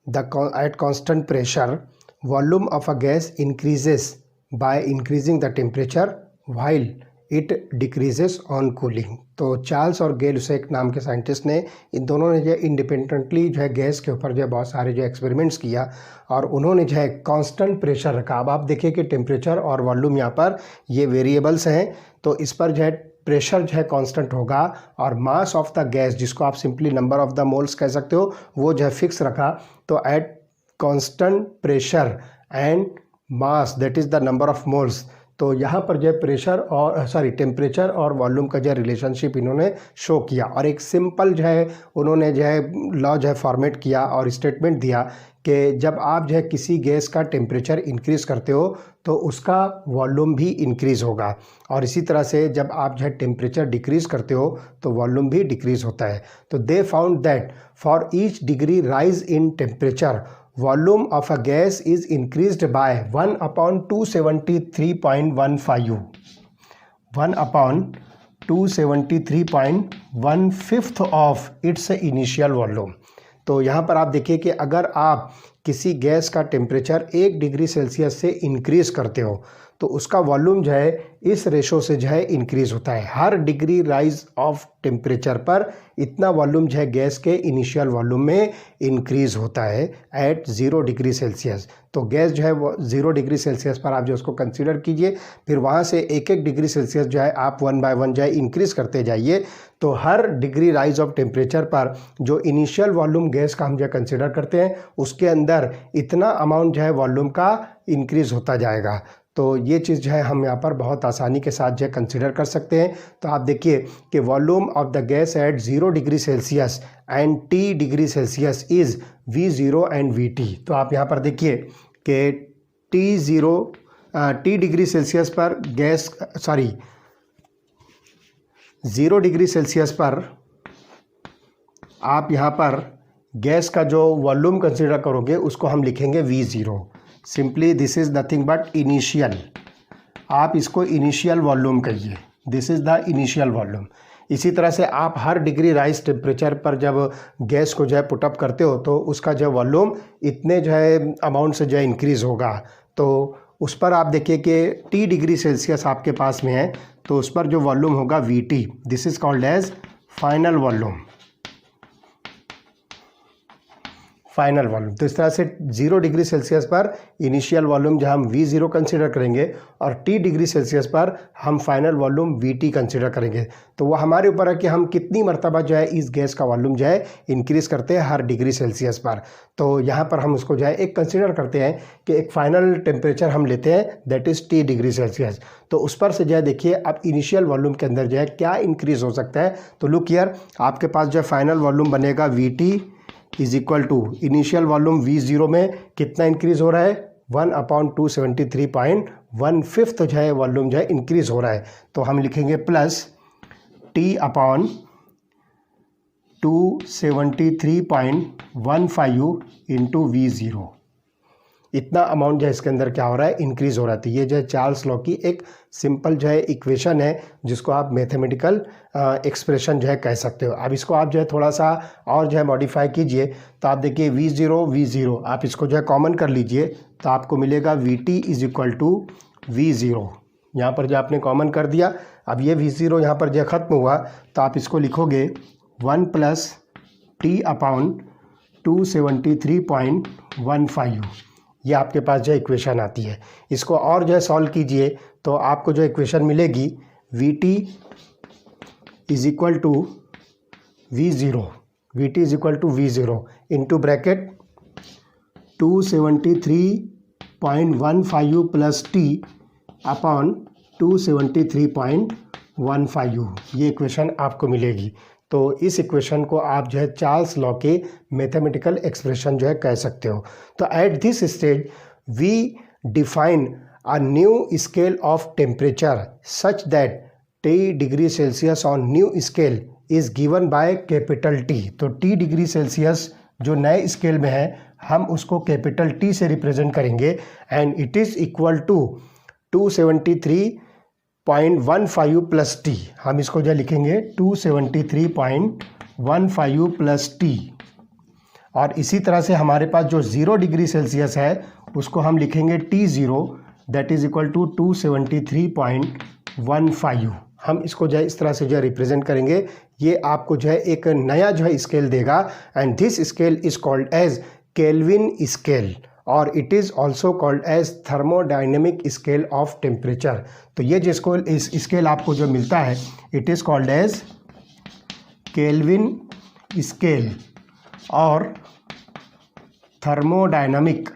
Speaker 1: at constant pressure, volume of a gas increases by increasing the temperature while it decreases on cooling. तो Charles और गे लुसेक नाम के scientist ने इन दोनों ने जो है independently जो है गैस के ऊपर जो है बहुत सारे जो एक्सपेरिमेंट्स किया और उन्होंने जो है कांस्टेंट प्रेशर रखा। अब आप देखिए कि टेम्परेचर और वॉल्यूम यहाँ पर ये वेरिएबल्स हैं, तो इस पर जो है प्रेशर जो है कांस्टेंट होगा और मास ऑफ द गैस जिसको आप simply number of the moles कह सकते हो वो जो है फिक्स रखा। तो eight constant pressure and mass that is the number of moles, तो यहाँ पर जो है प्रेशर और टेम्परेचर और वॉल्यूम का जो है रिलेशनशिप इन्होंने शो किया और एक सिंपल जो है उन्होंने जो है लॉ जो है फॉर्मेट किया और स्टेटमेंट दिया कि जब आप जो है किसी गैस का टेम्परेचर इंक्रीज़ करते हो तो उसका वॉल्यूम भी इंक्रीज़ होगा और इसी तरह से जब आप जो है टेम्परेचर डिक्रीज़ करते हो तो वॉल्यूम भी डिक्रीज़ होता है। तो they found that for each degree rise in temperature volume of a gas is increased by 1 upon 273.15 1 upon 273.15 of its initial volume। तो यहाँ पर आप देखिए कि अगर आप किसी गैस का टेम्परेचर 1 डिग्री सेल्सियस से इंक्रीज़ करते हो तो उसका वॉल्यूम जो है इस रेशो से जो है इंक्रीज़ होता है। हर डिग्री राइज ऑफ टेम्परेचर पर इतना वॉल्यूम जो है गैस के इनिशियल वॉल्यूम में इंक्रीज़ होता है एट 0 डिग्री सेल्सियस। तो गैस जो है वो 0 डिग्री सेल्सियस पर आप जो उसको कंसीडर कीजिए, फिर वहाँ से एक एक डिग्री सेल्सियस जो है आप 1 बाय 1 जो है इंक्रीज़ करते जाइए। तो हर डिग्री राइज ऑफ टेम्परेचर पर जो इनिशियल वॉल्यूम गैस का हम जो कंसीडर करते हैं उसके अंदर इतना अमाउंट जो है वॉल्यूम का इंक्रीज़ होता जाएगा। तो ये चीज़ जो है हम यहाँ पर बहुत आसानी के साथ जो है कंसिडर कर सकते हैं। तो आप देखिए कि volume of the gas eight 0 degree Celsius and T degree Celsius is V0 and VT। तो आप यहाँ पर देखिए कि T डिग्री सेल्सियस पर गैस 0 डिग्री सेल्सियस पर आप यहाँ पर गैस का जो वॉल्यूम कंसिडर करोगे उसको हम लिखेंगे V0। Simply this is nothing but initial, आप इसको इनिशियल वॉल्यूम कहिए, this is the initial volume. इसी तरह से आप हर डिग्री राइज टेम्परेचर पर जब गैस को जो है पुटअप करते हो तो उसका जो वॉल्यूम इतने जो है अमाउंट से जो है इंक्रीज़ होगा। तो उस पर आप देखिए कि T डिग्री सेल्सियस आपके पास में है तो उस पर जो वॉल्यूम होगा VT, this is called as final volume, final volume. तो इस तरह से 0 डिग्री सेल्सियस पर इनिशियल वॉल्यूम जो हम V0 कंसिडर करेंगे और T डिग्री सेल्सियस पर हम फाइनल वॉल्यूम VT कंसिडर करेंगे। तो वो हमारे ऊपर है कि हम कितनी मरतबा जो है इस गैस का वॉल्यूम जो है इंक्रीज़ करते हैं हर डिग्री सेल्सियस पर। तो यहाँ पर हम उसको जो है एक कंसिडर करते हैं कि एक फाइनल टेम्परेचर हम लेते हैं that is T degree Celsius. तो उस पर से जो है देखिए अब इनिशियल वॉल्यूम के अंदर जो है क्या इंक्रीज़ हो सकता है। तो लुक हियर, आपके पास जो है फाइनल वॉल्यूम बनेगा VT is equal to initial volume V0 में कितना इंक्रीज़ हो रहा है 1/273.15 जो है वॉल्यूम जो है इंक्रीज़ हो रहा है। तो हम लिखेंगे प्लस T/273.15 इंटू V0, इतना अमाउंट जो है इसके अंदर क्या हो रहा है इंक्रीज़ हो रहा है। तो ये जो है चार्ल्स लॉ की एक सिंपल जो है इक्वेशन है जिसको आप मैथमेटिकल एक्सप्रेशन जो है कह सकते हो। अब इसको आप जो है थोड़ा सा और जो है मॉडिफाई कीजिए। तो आप देखिए V0 आप इसको जो है कॉमन कर लीजिए तो आपको मिलेगा VT is equal to V0। यहाँ पर जो आपने कॉमन कर दिया, अब ये V0 यहाँ पर जो ख़त्म हुआ तो आप इसको लिखोगे 1 + T/273.15। ये आपके पास जो इक्वेशन आती है। इसको और जो है सॉल्व कीजिए तो आपको जो इक्वेशन मिलेगी VT is equal to V0 into bracket 273.15 plus T/273.15, ये इक्वेशन आपको मिलेगी। तो इस इक्वेशन को आप जो है चार्ल्स लॉ के मैथमेटिकल एक्सप्रेशन जो है कह सकते हो। तो at this stage we define a new scale of temperature such that T degree Celsius on new scale is given by capital T। तो T डिग्री सेल्सियस जो नए स्केल में है हम उसको कैपिटल T से रिप्रेजेंट करेंगे and it is equal to 273.15 plus T। हम इसको जो लिखेंगे 273.15 प्लस T। और इसी तरह से हमारे पास जो 0 डिग्री सेल्सियस है उसको हम लिखेंगे T0 that is equal to 273.15। हम इसको जो है इस तरह से जो है रिप्रेजेंट करेंगे। ये आपको जो है एक नया जो है स्केल देगा and this scale is called as Kelvin scale और it is also called as thermodynamic scale of temperature. तो ये जिसको इस स्केल आपको जो मिलता है it is called as Kelvin scale और थर्मोडाइनमिक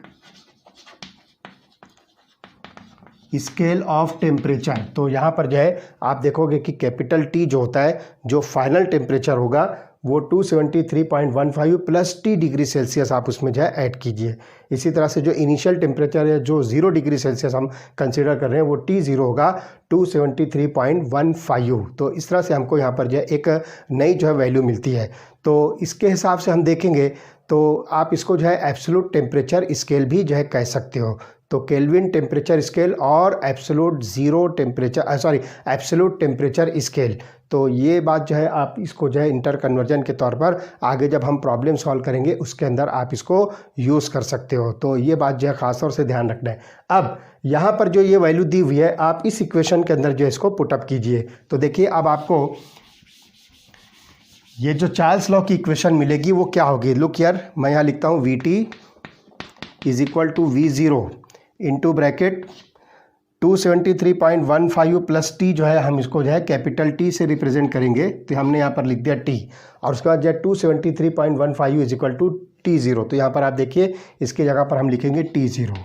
Speaker 1: स्केल ऑफ टेम्परेचर। तो यहाँ पर जो है आप देखोगे कि कैपिटल T जो होता है जो फाइनल टेम्परेचर होगा वो 273.15 प्लस T डिग्री सेल्सियस आप उसमें जो है ऐड कीजिए। इसी तरह से जो इनिशियल टेम्परेचर है जो 0 डिग्री सेल्सियस हम कंसीडर कर रहे हैं वो T0 होगा 273.15। तो इस तरह से हमको यहाँ पर जो है एक नई जो है वैल्यू मिलती है। तो इसके हिसाब से हम देखेंगे तो आप इसको जो है एब्सोल्यूट टेम्परेचर स्केल भी जो है कह सकते हो। तो केल्विन टेम्परेचर स्केल और एब्सोल्यूट टेम्परेचर स्केल। तो ये बात जो है आप इसको जो है इंटर कन्वर्जन के तौर पर आगे जब हम प्रॉब्लम सॉल्व करेंगे उसके अंदर आप इसको यूज़ कर सकते हो। तो ये बात जो है ख़ास तौर से ध्यान रखना है। अब यहाँ पर जो ये वैल्यू दी हुई है आप इस इक्वेशन के अंदर जो है इसको पुटअप कीजिए। तो देखिए अब आपको ये जो चार्ल्स लॉ की इक्वेशन मिलेगी वो क्या होगी। लुक हियर, मैं यहाँ लिखता हूँ Vt is equal to V0 into bracket 273.15 plus T जो है हम इसको जो है कैपिटल टी से रिप्रेजेंट करेंगे। तो हमने यहाँ पर लिख दिया टी और उसके बाद जो है 273.15 इज इक्वल टू T0। तो यहाँ पर आप देखिए इसकी जगह पर हम लिखेंगे T0।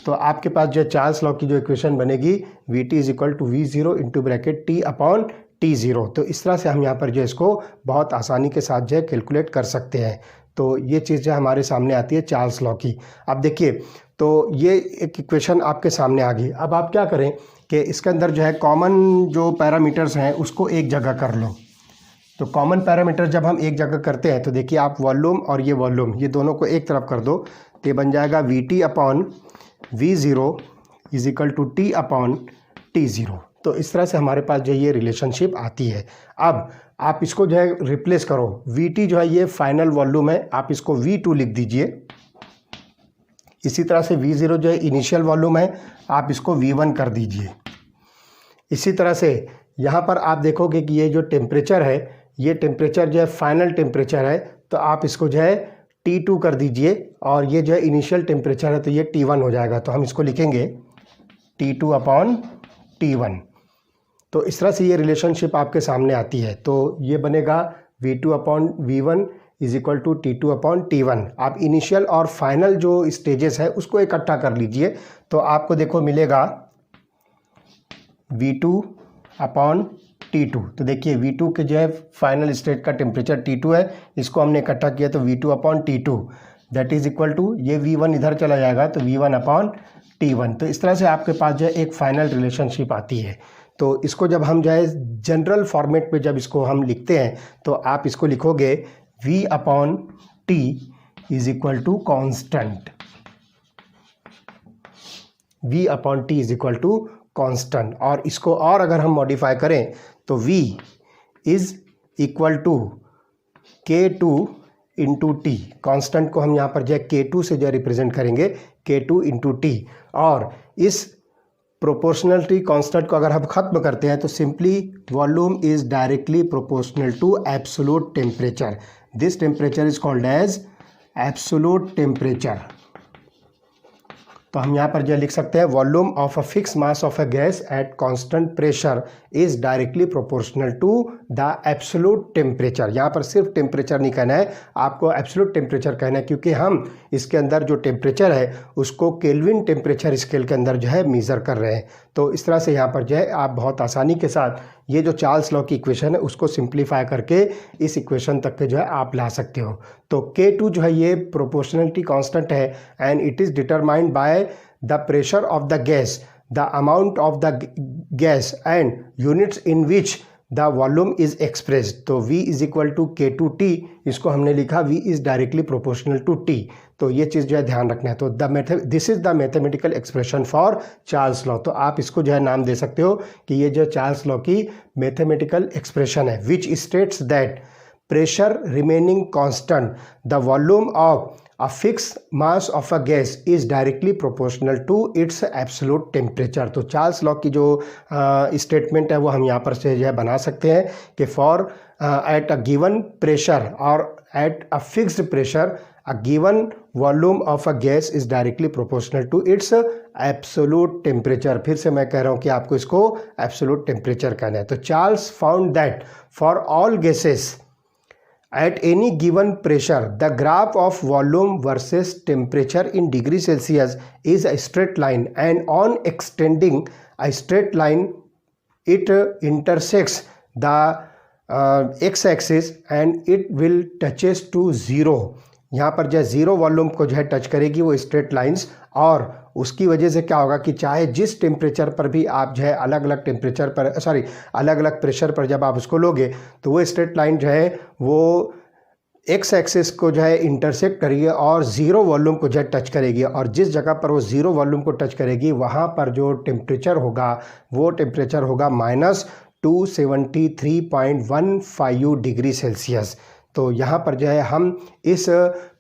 Speaker 1: तो आपके पास जो है चार्ल्स लॉ की जो इक्वेशन बनेगी Vt is equal to V0 into bracket T upon T0। तो इस तरह से हम यहाँ पर जो है इसको बहुत आसानी के साथ जो है कैलकुलेट कर सकते हैं। तो ये चीज़ जो हमारे सामने आती है चार्ल्स लॉ की। अब देखिए तो ये एक इक्वेशन आपके सामने आ गई। अब आप क्या करें कि इसके अंदर जो है कॉमन जो पैरामीटर्स हैं उसको एक जगह कर लो। तो कॉमन पैरामीटर जब हम एक जगह करते हैं तो देखिए आप वॉल्यूम और ये वॉल्यूम ये दोनों को एक तरफ कर दो तो ये बन जाएगा Vt upon V0 is equal to T upon T0। तो इस तरह से हमारे पास जो ये रिलेशनशिप आती है। अब आप इसको जो है रिप्लेस करो। Vt जो है ये फाइनल वॉल्यूम है, आप इसको V2 लिख दीजिए। इसी तरह से V0 जो है इनिशियल वॉल्यूम है, आप इसको V1 कर दीजिए। इसी तरह से यहाँ पर आप देखोगे कि ये जो टेम्परेचर है ये टेम्परेचर जो है फाइनल टेम्परेचर है, तो आप इसको जो है T2 कर दीजिए और ये जो है इनिशियल टेम्परेचर है तो ये T1 हो जाएगा। तो हम इसको लिखेंगे T2 अपॉन T1। तो इस तरह से ये रिलेशनशिप आपके सामने आती है। तो ये बनेगा V2 upon V1 is equal to T2 upon T1। आप इनिशियल और फाइनल जो स्टेजेस है उसको इकट्ठा कर लीजिए तो आपको देखो मिलेगा V2 अपॉन T2। तो देखिए V2 के जो है फाइनल स्टेट का टेम्परेचर T2 है, इसको हमने इकट्ठा किया तो V2 upon T2 that is equal to ये V1 इधर चला जाएगा तो V1 अपॉन T1। तो इस तरह से आपके पास जो है एक फाइनल रिलेशनशिप आती है। तो इसको जब हम जो है जनरल फॉर्मेट में जब इसको हम लिखते हैं तो आप इसको लिखोगे V upon T is equal to constant. V upon T is equal to constant. और इसको और अगर हम मॉडिफाई करें तो V is equal to K2 into T. Constant को हम यहाँ पर जो है K2 से जो रिप्रेजेंट करेंगे K2 इंटू टी। और इस प्रोपोर्शनलिटी कांस्टेंट को अगर हम खत्म करते हैं तो simply volume is directly proportional to absolute temperature. This temperature is called as absolute temperature. तो हम यहाँ पर जो लिख सकते हैं volume of a fix mass of a gas at constant pressure is directly proportional to the absolute temperature. यहाँ पर सिर्फ टेम्परेचर नहीं कहना है, आपको एब्सोल्यूट टेम्परेचर कहना है क्योंकि हम इसके अंदर जो टेम्परेचर है उसको केल्विन टेम्परेचर स्केल के अंदर जो है मेज़र कर रहे हैं। तो इस तरह से यहाँ पर जो है आप बहुत आसानी के साथ ये जो चार्ल्स लॉ की इक्वेशन है उसको सिंप्लीफाई करके इस इक्वेशन तक के जो है आप ला सकते हो। तो K2 जो है ये प्रोपोर्शनलिटी कांस्टेंट है and it is determined by the pressure of the gas, the amount of the gas and units in which the volume is expressed. तो V is equal to K2T, इसको हमने लिखा V is directly proportional to T। तो ये चीज़ जो है ध्यान रखना है। तो this is the mathematical expression for Charles law. तो आप इसको जो है नाम दे सकते हो कि ये जो चार्ल्स लॉ की मैथमेटिकल एक्सप्रेशन है which states that pressure remaining constant the volume of a fixed mass of a gas is directly proportional to its absolute temperature। तो चार्ल्स लॉ की जो स्टेटमेंट है वो हम यहाँ पर से जो है बना सकते हैं कि for at a given pressure और at a fixed pressure a given volume of a gas is directly proportional to its absolute temperature। फिर से मैं कह रहा हूँ कि आपको इसको absolute temperature कहना है। तो Charles found that for all gases at any given pressure the graph of volume versus temperature in degree Celsius is a straight line and on extending a straight line it intersects the x-axis and it will touches to zero। यहाँ पर जो है zero volume को जो है touch करेगी वो straight lines, और उसकी वजह से क्या होगा कि चाहे जिस टेम्परेचर पर भी आप जो है अलग अलग टेम्परेचर पर अलग अलग प्रेशर पर जब आप उसको लोगे तो वो स्ट्रेट लाइन जो है वो एक्स एक्सिस को जो है इंटरसेक्ट करेगी और ज़ीरो वॉल्यूम को जो है टच करेगी। और जिस जगह पर वो ज़ीरो वॉल्यूम को टच करेगी वहाँ पर जो टेम्परेचर होगा वो टेम्परेचर होगा 273.15 डिग्री सेल्सियस। तो यहाँ पर जो है हम इस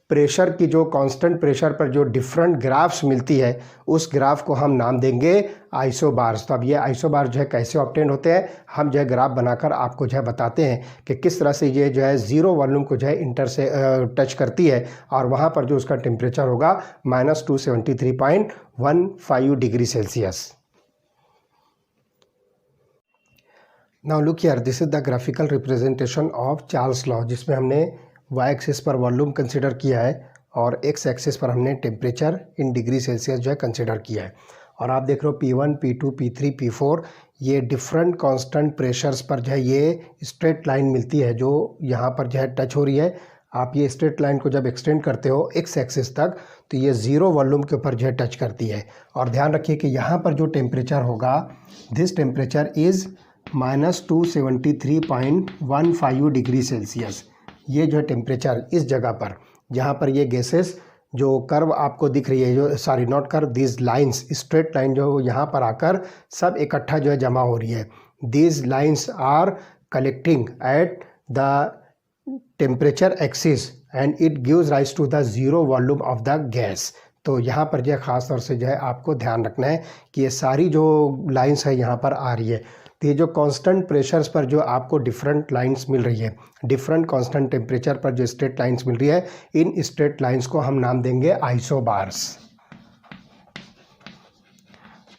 Speaker 1: प्रेशर की जो कांस्टेंट प्रेशर पर जो डिफरेंट ग्राफ्स मिलती है उस ग्राफ को हम नाम देंगे आइसोबार्स। तो अब ये आइसोबार जो है कैसे ऑब्टेन होते हैं, हम जो है ग्राफ बनाकर आपको जो है बताते हैं कि किस तरह से ये जो है ज़ीरो वॉल्यूम को जो है इंटर से टच करती है और वहाँ पर जो उसका टेम्परेचर होगा -273.15 degree Celsius. Now look here, this is the graphical representation of Charles law, जिसमें हमने वाई एक्सिस पर वॉल्यूम कंसिडर किया है और एक्स एक्सिस पर हमने टेम्परेचर इन डिग्री सेल्सियस जो है कंसिडर किया है। और आप देख रहे हो P1, P2, P3, P4 ये डिफरेंट कांस्टेंट प्रेशर्स पर जो है ये स्ट्रेट लाइन मिलती है जो यहाँ पर जो है टच हो रही है। आप ये स्ट्रेट लाइन को जब एक्सटेंड करते हो एक्स एक्सिस तक तो ये ज़ीरो वॉल्यूम के ऊपर जो है टच करती है। और ध्यान रखिए कि यहाँ पर जो टेम्परेचर होगा, this temperature is -273.15 degree Celsius. ये जो है टेम्परेचर इस जगह पर जहाँ पर ये गैसेस जो कर्व आपको दिख रही है, जो sorry not curve, this lines, straight line जो यहाँ पर आकर सब इकट्ठा जो है जमा हो रही है। This lines are collecting at the temperature axis and it gives rise to the zero volume of the gas. तो यहाँ पर जो है ख़ास तौर से जो है आपको ध्यान रखना है कि ये सारी जो लाइंस है यहाँ पर आ रही है। तो ये जो कांस्टेंट प्रेशर्स पर जो आपको डिफरेंट लाइंस मिल रही है, डिफरेंट कांस्टेंट टेम्परेचर पर जो स्ट्रेट लाइंस मिल रही है, इन स्ट्रेट लाइंस को हम नाम देंगे isobars.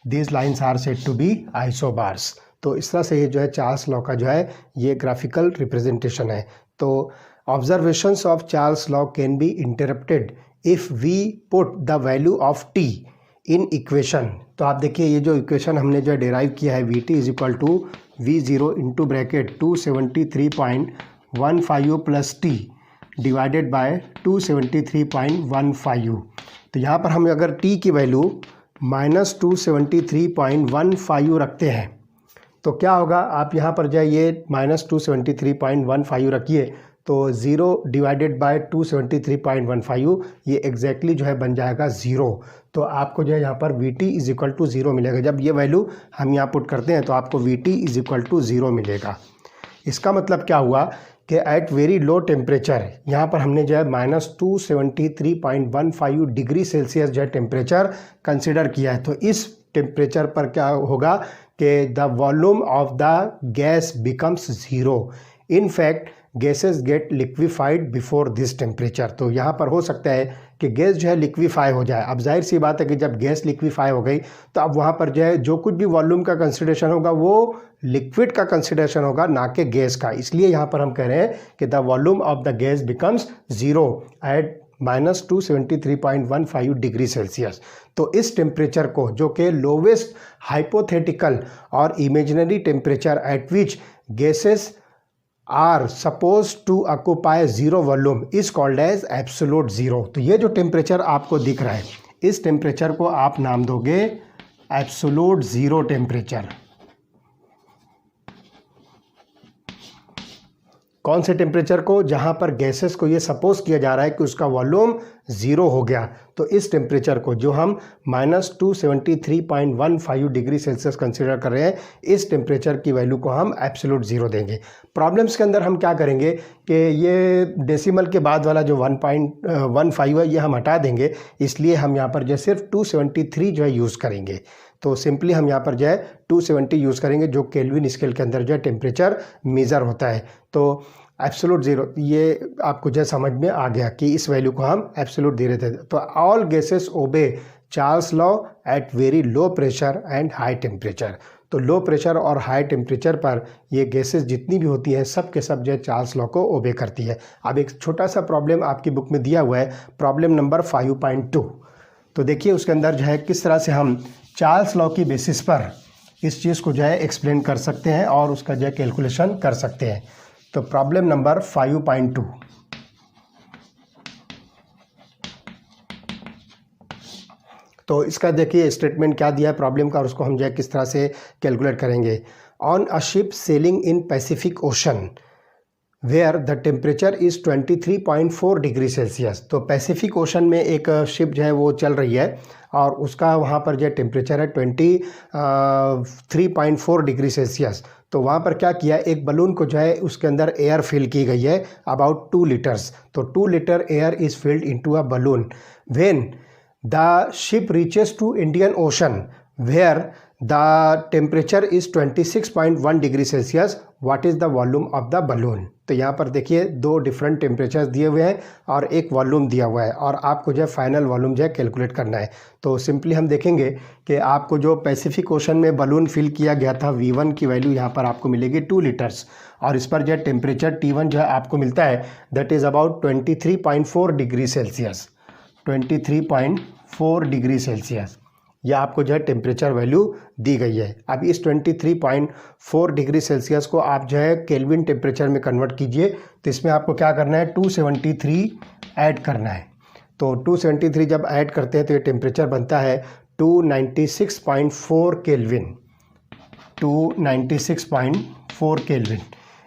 Speaker 1: These lines are said to be isobars. तो इस तरह से ये जो है चार्ल्स लॉ का जो है ये ग्राफिकल रिप्रेजेंटेशन है। तो observations of Charles law can be interrupted if we put the value of T in equation. तो आप देखिए ये जो इक्वेशन हमने जो डिराइव किया है Vt is equal to V0 into bracket 273.15 plus T divided by 273.15। तो यहाँ पर हम अगर t की वैल्यू -273.15 रखते हैं तो क्या होगा, आप यहाँ पर जाइए -273.15 रखिए तो 0 डिवाइडेड बाय 273.15 ये एग्जैक्टली जो है बन जाएगा 0। तो आपको जो है यहाँ पर Vt इज इक्वल टू 0 मिलेगा। जब ये वैल्यू हम यहाँ पुट करते हैं तो आपको Vt इज इक्वल टू 0 मिलेगा। इसका मतलब क्या हुआ कि एट वेरी लो टेम्परेचर यहाँ पर हमने जो है -273.15 डिग्री सेल्सियस जो है टेम्परेचर कंसिडर किया है। तो इस टेम्परेचर पर क्या होगा कि the volume of the gas becomes zero. In fact gases get liquefied before this temperature. तो यहाँ पर हो सकता है कि गैस जो है लिक्विफाई हो जाए। अब जाहिर सी बात है कि जब गैस लिक्विफाई हो गई तो अब वहाँ पर जो है जो कुछ भी वॉल्यूम का कंसिडरेशन होगा वो लिक्विड का कंसिडरेशन होगा, ना कि गैस का। इसलिए यहाँ पर हम कह रहे हैं कि the volume of the gas becomes zero at -273.15 degree Celsius. तो इस टेम्परेचर को, जो कि लोवेस्ट हाइपोथेटिकल और imaginary temperature at which gases are suppose to occupy zero volume is called as absolute zero. तो ये जो टेम्परेचर आपको दिख रहा है इस टेम्परेचर को आप नाम दोगे एब्सोल्यूट ज़ीरो टेम्परेचर। कौन से टेम्परेचर को? जहाँ पर गैसेस को ये सपोज किया जा रहा है कि उसका वॉल्यूम ज़ीरो हो गया। तो इस टेम्परेचर को जो हम -273.15 डिग्री सेल्सियस कंसिडर कर रहे हैं, इस टेम्परेचर की वैल्यू को हम एब्सोल्यूट ज़ीरो देंगे। प्रॉब्लम्स के अंदर हम क्या करेंगे कि ये डेसिमल के बाद वाला जो 1.15 है ये हम हटा देंगे, इसलिए हम यहाँ पर जो सिर्फ 273 जो है यूज़ करेंगे। तो सिंपली हम यहाँ पर जो है 270 यूज़ करेंगे, जो केल्विन स्केल के अंदर जो है टेम्परेचर मेज़र होता है। तो एब्सोल्यूट ज़ीरो ये आपको जो समझ में आ गया कि इस वैल्यू को हम एब्सोल्यूट दे रहे थे। तो all gases obey Charles law at very low pressure and high temperature. तो लो प्रेशर और हाई टेम्परेचर पर ये गैसेस जितनी भी होती हैं सब के सब जो है चार्ल्स लॉ को ओबे करती है। अब एक छोटा सा प्रॉब्लम आपकी बुक में दिया हुआ है, प्रॉब्लम नंबर 5.2। तो देखिए उसके अंदर जो है किस तरह से हम चार्ल्स लॉ की बेसिस पर इस चीज़ को जो है एक्सप्लेन कर सकते हैं और उसका जो है कैलकुलेशन कर सकते हैं। तो प्रॉब्लम नंबर 5.2। तो इसका देखिए स्टेटमेंट क्या दिया है प्रॉब्लम का और उसको हम जो है किस तरह से कैलकुलेट करेंगे। On a ship sailing in Pacific Ocean where the temperature is 23.4 degree Celsius. तो पैसिफिक ओशन में एक शिप जो है वो चल रही है और उसका वहाँ पर जो टेम्परेचर है 23.4 डिग्री सेल्सियस। तो वहाँ पर क्या किया, एक बलून को जो है उसके अंदर एयर फिल की गई है अबाउट 2 लीटर्स। तो 2 litre air is filled into a balloon when the ship reaches to Indian Ocean where the temperature is 26.1 degree Celsius. What is the volume of the balloon. तो यहाँ पर देखिए 2 different temperatures दिए हुए हैं और एक वॉल्यूम दिया हुआ है और आपको जो है फाइनल वॉल्यूम जो है कैलकुलेट करना है। तो सिंपली हम देखेंगे कि आपको जो पैसिफिक ओशन में बलून फिल किया गया था V1 की वैल्यू यहाँ पर आपको मिलेगी 2 लीटर्स और इस पर जो है टेम्परेचर T1 जो है आपको मिलता है that is about 23.4 degree Celsius. 23.4 degree Celsius यह आपको जो है टेम्परेचर वैल्यू दी गई है। अब इस 23.4 डिग्री सेल्सियस को आप जो है केल्विन टेम्परेचर में कन्वर्ट कीजिए। तो इसमें आपको क्या करना है, 273 ऐड करना है। तो 273 जब ऐड करते हैं तो ये टेम्परेचर बनता है 296.4 केल्विन। 296.4 केल्विन।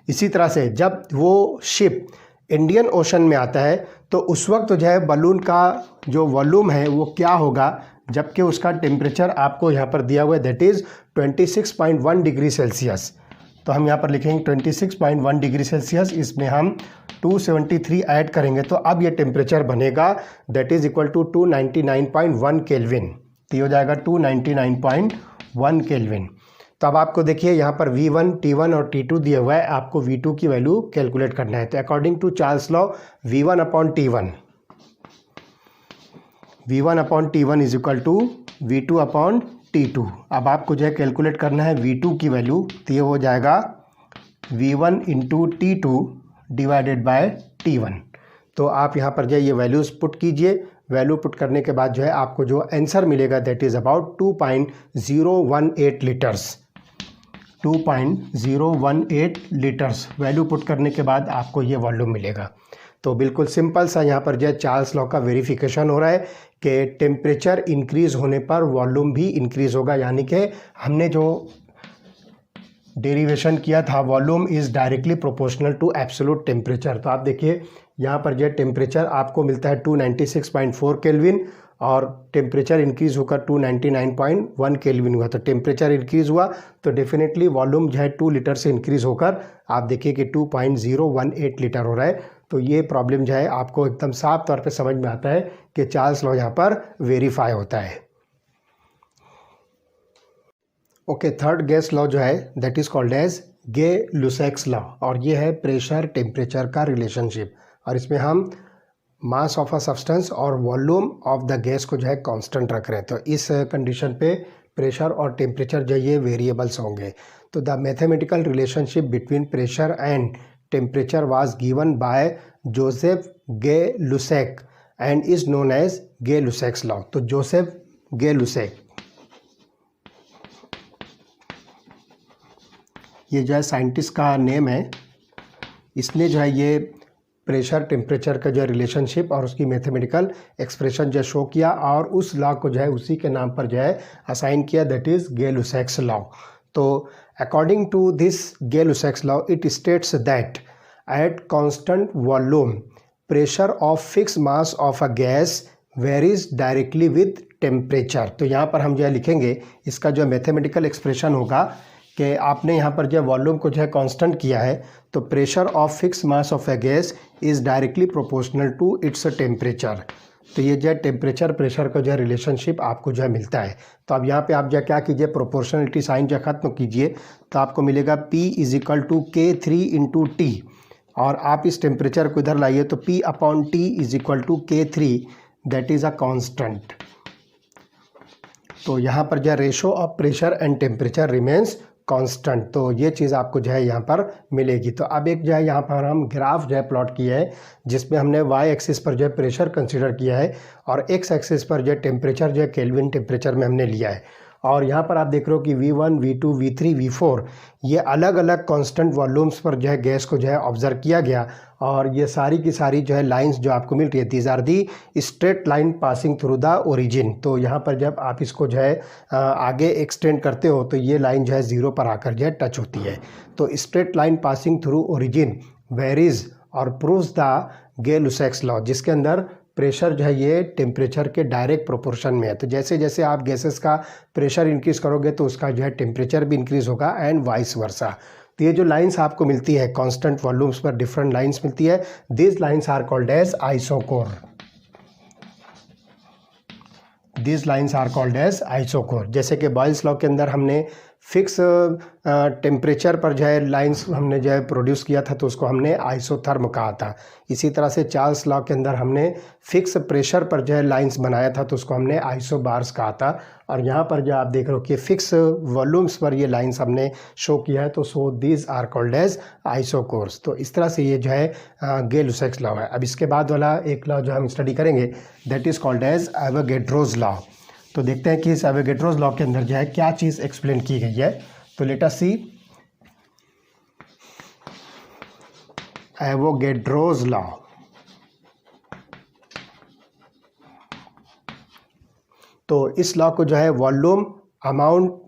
Speaker 1: इसी तरह से जब वो शिप इंडियन ओशन में आता है तो उस वक्त जो है बलून का जो वॉल्यूम है वो क्या होगा, जबकि उसका टेम्परेचर आपको यहाँ पर दिया हुआ है दैट इज़ 26.1 डिग्री सेल्सियस। तो हम यहाँ पर लिखेंगे 26.1 डिग्री सेल्सियस, इसमें हम 273 ऐड करेंगे तो अब ये टेम्परेचर बनेगा that is equal to 299.1 kelvin. तो ये हो जाएगा 299.1 केल्विन। तो अब आपको देखिए यहाँ पर V1, T1 और T2 दिया हुआ है, आपको V2 की वैल्यू कैलकुलेट करना है। तो according to Charles law V1 upon T1 is equal to V2 upon T2। अब आपको जो है कैलकुलेट करना है V2 की वैल्यू। तो ये हो जाएगा V1 into T2 divided by T1। तो आप यहाँ पर जो है ये वैल्यूज़ पुट कीजिए। वैल्यू पुट करने के बाद जो है आपको जो आंसर मिलेगा that is about 2.018 litres. 2.018 litres value put करने के बाद आपको ये वॉल्यूम मिलेगा। तो बिल्कुल सिंपल सा यहाँ पर जो है चार्ल्स लॉ का वेरिफिकेशन हो रहा है कि टेम्परेचर इंक्रीज़ होने पर वॉल्यूम भी इंक्रीज़ होगा। यानी कि हमने जो डेरिवेशन किया था volume is directly proportional to absolute temperature. तो आप देखिए यहाँ पर जो टेम्परेचर आपको मिलता है 296.4 केल्विन और टेम्परेचर इंक्रीज़ होकर 299.1 केल्विन हुआ। तो टेम्परेचर इंक्रीज़ हुआ तो डेफिनेटली वॉल्यूम जो है 2 लीटर से इंक्रीज़ होकर आप देखिए कि 2.018 लीटर हो रहा है। तो ये प्रॉब्लम जो है आपको एकदम साफ तौर पे समझ में आता है कि चार्ल्स लॉ यहाँ पर वेरीफाई होता है। ओके, थर्ड गैस लॉ जो है that is called as Gay-Lussac's law और ये है प्रेशर टेम्परेचर का रिलेशनशिप। और इसमें हम मास ऑफ अ सब्सटेंस और वॉल्यूम ऑफ द गैस को जो है कांस्टेंट रख रहे हैं। तो इस कंडीशन पे प्रेशर और टेम्परेचर जो ये वेरिएबल्स होंगे। तो the mathematical relationship between pressure and temperature was given by Joseph Gay-Lussac and is known as Gay-Lussac's law. तो जोसेफ गे-लुसैक ये जो है साइंटिस्ट का नेम है। इसने जो है ये प्रेशर टेम्परेचर का जो है रिलेशनशिप और उसकी मैथमेटिकल एक्सप्रेशन जो शो किया और उस लॉ को जो है उसी के नाम पर जो है असाइन किया दैट इज़ गे-लुसैक्स लॉ। तो according to this Gay Lussac's law it states that at constant volume pressure of fix mass of a gas varies directly with temperature. तो यहाँ पर हम जो है लिखेंगे इसका जो मैथमेटिकल एक्सप्रेशन होगा कि आपने यहाँ पर जो वॉल्यूम को जो है कांस्टेंट किया है तो pressure of fix mass of a gas is directly proportional to its temperature. तो ये जो है टेम्परेचर प्रेशर का जो है रिलेशनशिप आपको जो है मिलता है। तो अब यहाँ पे आप जो क्या कीजिए प्रोपोर्शनलिटी साइन जो ख़त्म कीजिए तो आपको मिलेगा P is equal to K3 into T और आप इस टेम्परेचर को इधर लाइए तो P upon T is equal to K3 that is a constant. तो यहाँ पर जो है ratio of pressure and temperature remains constant. तो ये चीज़ आपको जो है यहाँ पर मिलेगी। तो अब एक जो है यहाँ पर हम ग्राफ जो है प्लॉट किया है जिसमें हमने वाई एक्सिस पर जो है प्रेशर कंसीडर किया है और एक्स एक्सिस पर जो है टेम्परेचर जो है केल्विन टेम्परेचर में हमने लिया है। और यहाँ पर आप देख रहे हो कि V1, V2, V3, V4 ये अलग अलग कांस्टेंट वॉल्यूम्स पर जो है गैस को जो है ऑब्जर्व किया गया और ये सारी की सारी जो है लाइंस जो आपको मिल रही है these are the straight line passing through the origin. तो यहाँ पर जब आप इसको जो है आगे एक्सटेंड करते हो तो ये लाइन जो है ज़ीरो पर आकर जो है टच होती है। तो straight line passing through origin varies और प्रूव्स द गे-लुसैक्स लॉ, जिसके अंदर प्रेशर जो है ये टेम्परेचर के डायरेक्ट प्रोपोर्शन में है। तो जैसे जैसे आप गैसेस का प्रेशर इंक्रीज करोगे तो उसका जो है टेम्परेचर भी इंक्रीज होगा एंड वाइस वर्सा। तो ये जो लाइंस आपको मिलती है कांस्टेंट वॉल्यूम्स पर डिफरेंट लाइंस मिलती है, this lines are called as isochore. This lines are called as isochore. जैसे कि बॉयल्स लॉ के अंदर हमने फिक्स टेम्परेचर पर जो है लाइंस हमने जो है प्रोड्यूस किया था तो उसको हमने आइसोथर्म कहा था। इसी तरह से चार्ल्स लॉ के अंदर हमने फिक्स प्रेशर पर जो है लाइंस बनाया था तो उसको हमने आइसोबार्स कहा था। और यहाँ पर जो आप देख रहे हो कि फिक्स वॉल्यूम्स पर ये लाइंस हमने शो किया है, तो so these are called as isochores. तो इस तरह से ये जो है गे-लुसैक्स लॉ है। अब इसके बाद वाला एक लॉ जो हम स्टडी करेंगे that is called as Avogadro's law. तो देखते हैं कि इस एवोगैड्रोज लॉ के अंदर जो है क्या चीज़ एक्सप्लेन की गई है। तो लेट अस सी एवोगैड्रोज लॉ। तो इस लॉ को जो है वॉल्यूम अमाउंट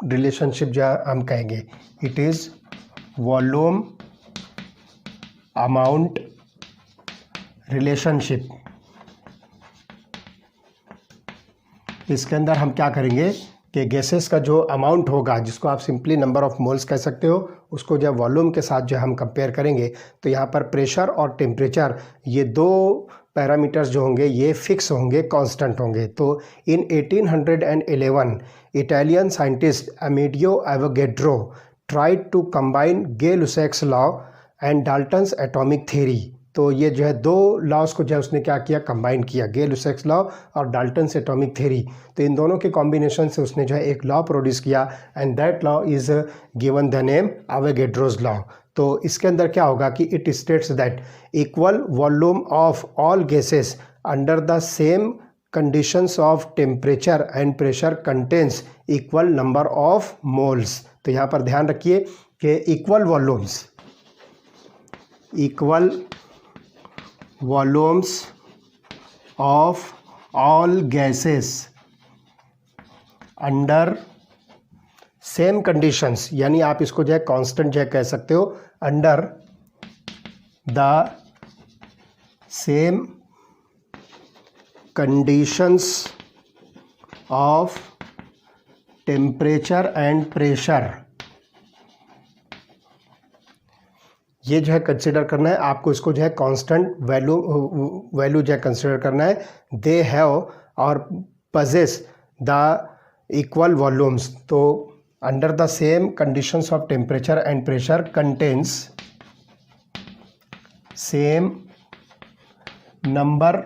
Speaker 1: रिलेशनशिप जो है हम कहेंगे, it is volume amount relationship. इसके अंदर हम क्या करेंगे कि गैसेस का जो अमाउंट होगा, जिसको आप सिंपली नंबर ऑफ मोल्स कह सकते हो, उसको जब वॉल्यूम के साथ जो हम कंपेयर करेंगे तो यहाँ पर प्रेशर और टेम्परेचर ये दो पैरामीटर्स जो होंगे ये फिक्स होंगे, कांस्टेंट होंगे। तो in 1811 Italian scientist Amedeo Avogadro tried to combine Gay-Lussac's law and Dalton's atomic theory. तो ये जो है दो लॉज को जो है उसने क्या किया, कंबाइन किया, गे-लुसैक्स लॉ और डाल्टन्स एटॉमिक थ्योरी। तो इन दोनों के कॉम्बिनेशन से उसने जो है एक लॉ प्रोड्यूस किया and that law is given the name Avogadro's law. तो इसके अंदर क्या होगा कि it states that equal volume of all gases under the same conditions of temperature and pressure contains equal number of moles. तो यहाँ पर ध्यान रखिए कि equal volumes, equal volumes of all gases under same conditions, यानी आप इसको जो है कांस्टेंट जो है कह सकते हो, under the same conditions of temperature and pressure. ये जो है कंसिडर करना है आपको, इसको जो है कांस्टेंट वैल्यू जो है कंसिडर करना है। दे हैव और पजेस द इक्वल वॉल्यूम्स। तो under the same conditions of temperature and pressure contains same number